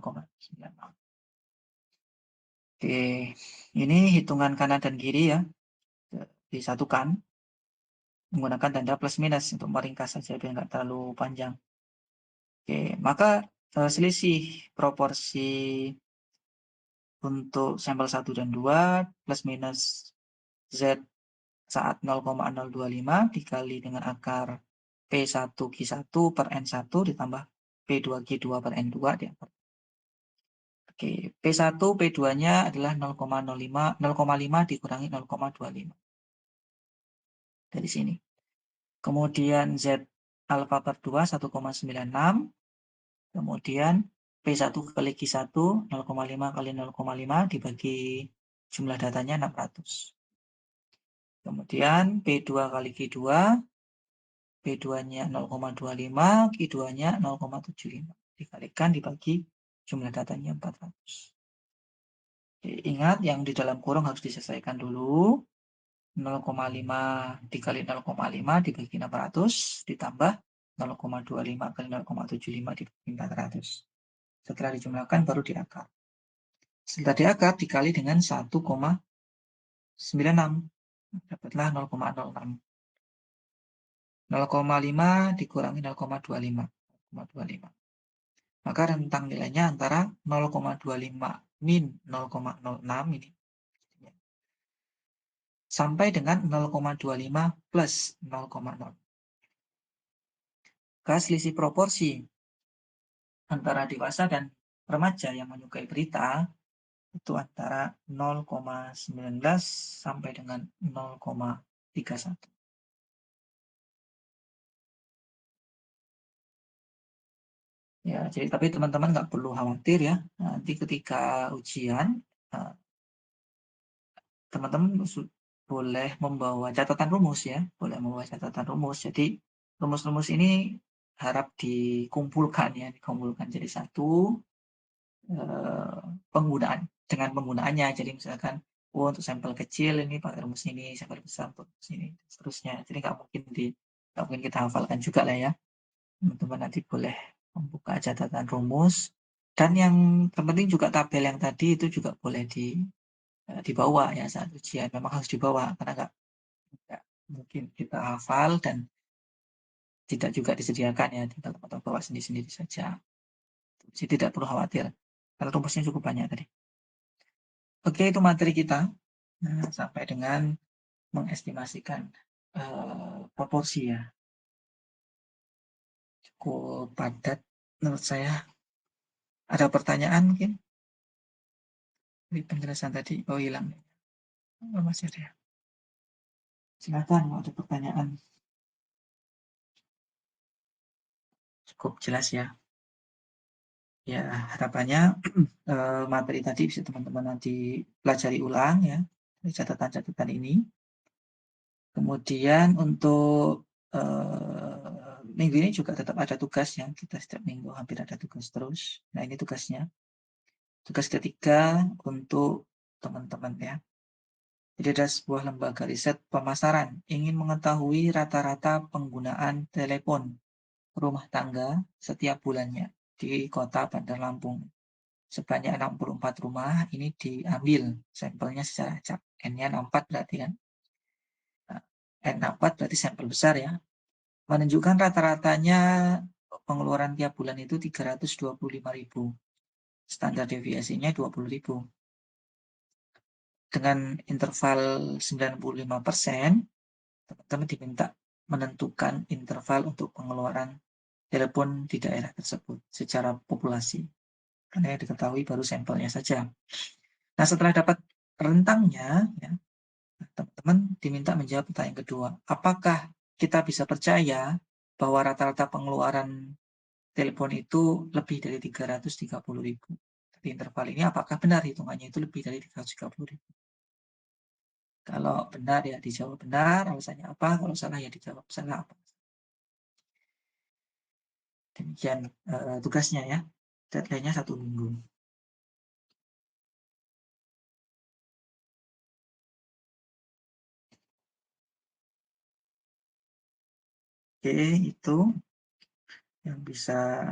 Oke, ini hitungan kanan dan kiri ya. Disatukan menggunakan tanda plus minus untuk meringkas saja biar nggak terlalu panjang. Oke, maka selisih proporsi untuk sampel 1 dan 2 plus minus Z saat 0,025 dikali dengan akar P1 Q1 per N1 ditambah P2 Q2 per N2 diakar. Oke, P1, P2-nya adalah 0,5 dikurangi 0,25. Dari sini. Kemudian Z alfa per 2 1,96. Kemudian P1 kali Q1 0,5 kali 0,5 dibagi jumlah datanya 600. Kemudian P2 kali Q2, P2-nya 0,25, Q2-nya 0,75. Dikalikan dibagi jumlah datanya 400. Ingat yang di dalam kurung harus diselesaikan dulu. 0,5 dikali 0,5 dibagi 600 ditambah 0,25 kali 0,75 dibagi 400. Setelah dijumlahkan baru diakar. Setelah diakar dikali dengan 1,96. Dapatlah 0,06. 0,5 dikurangi 0,25. 0,25. Maka rentang nilainya antara 0,25 min 0,06 ini sampai dengan 0,25 plus 0,0. Selisih proporsi antara dewasa dan remaja yang menyukai berita itu antara 0,19 sampai dengan 0,31. Ya, jadi tapi teman-teman nggak perlu khawatir ya. Nanti ketika ujian, teman-teman boleh membawa catatan rumus ya. Boleh membawa catatan rumus. Jadi rumus-rumus ini harap dikumpulkan ya, dikumpulkan jadi satu penggunaan dengan penggunaannya. Jadi misalkan untuk sampel kecil ini pakai rumus ini, sampel besar untuk rumus ini, seterusnya. Jadi nggak mungkin kita hafalkan juga lah ya. Teman-teman nanti boleh membuka catatan rumus. Dan yang terpenting juga tabel yang tadi itu juga boleh dibawa ya saat ujian. Memang harus dibawa karena nggak mungkin kita hafal dan tidak juga disediakan ya, tinggal teman-teman bawa sendiri-sendiri saja. Jadi tidak perlu khawatir. Karena rumusnya cukup banyak tadi. Oke, itu materi kita. Nah, sampai dengan mengestimasikan proporsi ya. Cukup padat menurut saya. Ada pertanyaan mungkin? Di penjelasan tadi, oh hilang. Oh, masih ada ya. Silakan kalau ada pertanyaan. Cukup jelas ya. Ya, harapannya materi tadi bisa teman-teman nanti pelajari ulang ya. Dari catatan-catatan ini. Kemudian untuk minggu ini juga tetap ada tugas ya. Kita setiap minggu hampir ada tugas terus. Nah, ini tugasnya. Tugas ketiga untuk teman-teman ya. Jadi ada sebuah lembaga riset pemasaran ingin mengetahui rata-rata penggunaan telepon rumah tangga setiap bulannya di kota Bandar Lampung. Sebanyak 64 rumah ini diambil sampelnya secara acak. N-nya 64 berarti kan. Nah, N64 berarti sampel besar ya. Menunjukkan rata-ratanya pengeluaran tiap bulan itu 325.000. Standar deviasinya 20.000. Dengan interval 95%, teman-teman diminta menentukan interval untuk pengeluaran telepon di daerah tersebut secara populasi. Karena yang diketahui baru sampelnya saja. Nah, setelah dapat rentangnya, ya, teman-teman diminta menjawab pertanyaan kedua. Apakah kita bisa percaya bahwa rata-rata pengeluaran telepon itu lebih dari 330.000? Di interval ini apakah benar hitungannya itu lebih dari 330.000? Kalau benar ya dijawab benar, alasannya apa? Kalau salah ya dijawab salah apa. Demikian tugasnya ya. Deadline-nya 1 minggu. Oke, itu yang bisa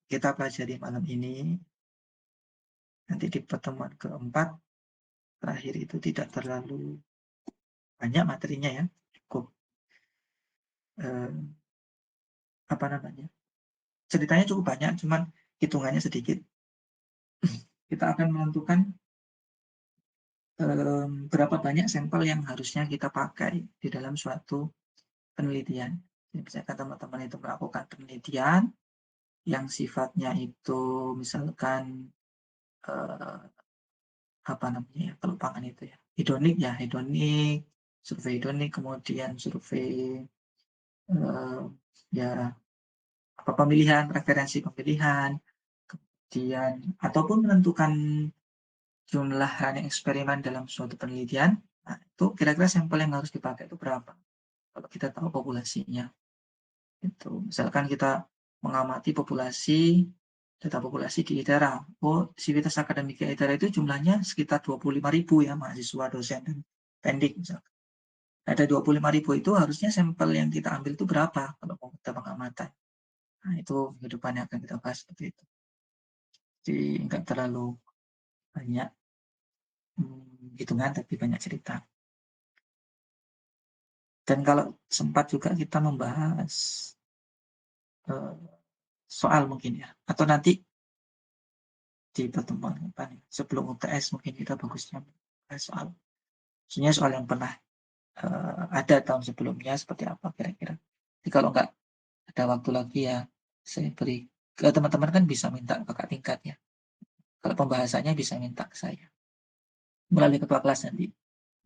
kita pelajari malam ini. Nanti di pertemuan keempat, terakhir itu tidak terlalu banyak materinya ya. Cukup apa namanya? Ceritanya cukup banyak, cuman hitungannya sedikit. Kita akan menentukan berapa banyak sampel yang harusnya kita pakai di dalam suatu penelitian. Jadi misalkan teman-teman itu melakukan penelitian yang sifatnya itu misalkan apa namanya ya, kalau pangan itu ya, hedonik, survei hedonik, kemudian survei, eee, ya apa, referensi pemilihan, kemudian ataupun menentukan jumlah running eksperimen dalam suatu penelitian. Nah, itu kira-kira sampel yang harus dipakai itu berapa, kalau kita tahu populasinya. Itu, misalkan kita mengamati data populasi di ITERA. Oh, sivitas akademika ITERA itu jumlahnya sekitar 25.000 ya mahasiswa, dosen, dan pendik misalkan. Nah, dari 25.000 itu harusnya sampel yang kita ambil itu berapa kalau mau kita pengamatan. Nah, itu kehidupan yang akan kita bahas seperti itu. Jadi nggak terlalu banyak hitungan, tapi banyak cerita. Dan kalau sempat juga kita membahas soal mungkin ya, atau nanti di pertemuan depan ya, sebelum UTS mungkin kita bagusnya bahas soal, maksudnya soal yang pernah ada tahun sebelumnya seperti apa kira-kira. Jadi kalau nggak ada waktu lagi ya, saya beri ke teman-teman, kan bisa minta kakak tingkat ya. Kalau pembahasannya bisa minta ke saya melalui ketua kelas nanti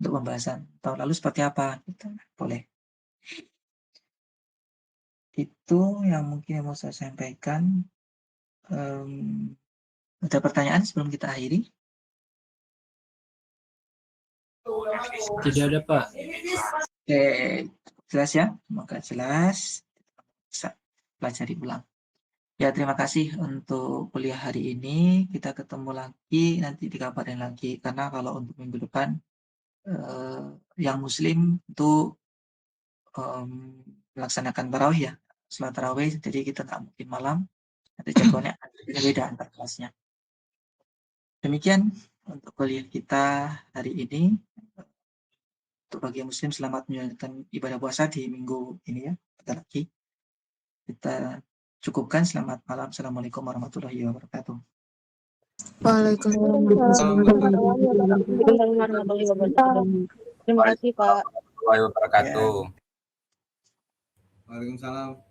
untuk pembahasan tahun lalu seperti apa gitu. Boleh. Itu yang mungkin yang mau saya sampaikan. Ada pertanyaan sebelum kita akhiri? Tidak ada, Pak. Oke, jelas ya? Semoga jelas. Bisa pelajari ulang. Ya, terima kasih untuk kuliah hari ini. Kita ketemu lagi, nanti dikabarin lagi. Karena kalau untuk minggu depan, yang muslim itu melaksanakan tarawih ya, sholat tarawih, jadi kita nggak mungkin malam. Nanti jadwalnya beda antar kelasnya. Demikian untuk kuliah kita hari ini. Untuk bagi yang muslim, selamat menjalankan ibadah puasa di minggu ini ya. Bentar lagi. Kita cukupkan. Selamat malam. Assalamualaikum warahmatullahi wabarakatuh. Waalaikumsalam warahmatullahi wabarakatuh. Terima kasih, Pak. Warahmatullahi wabarakatuh. Ya. Waalaikumsalam.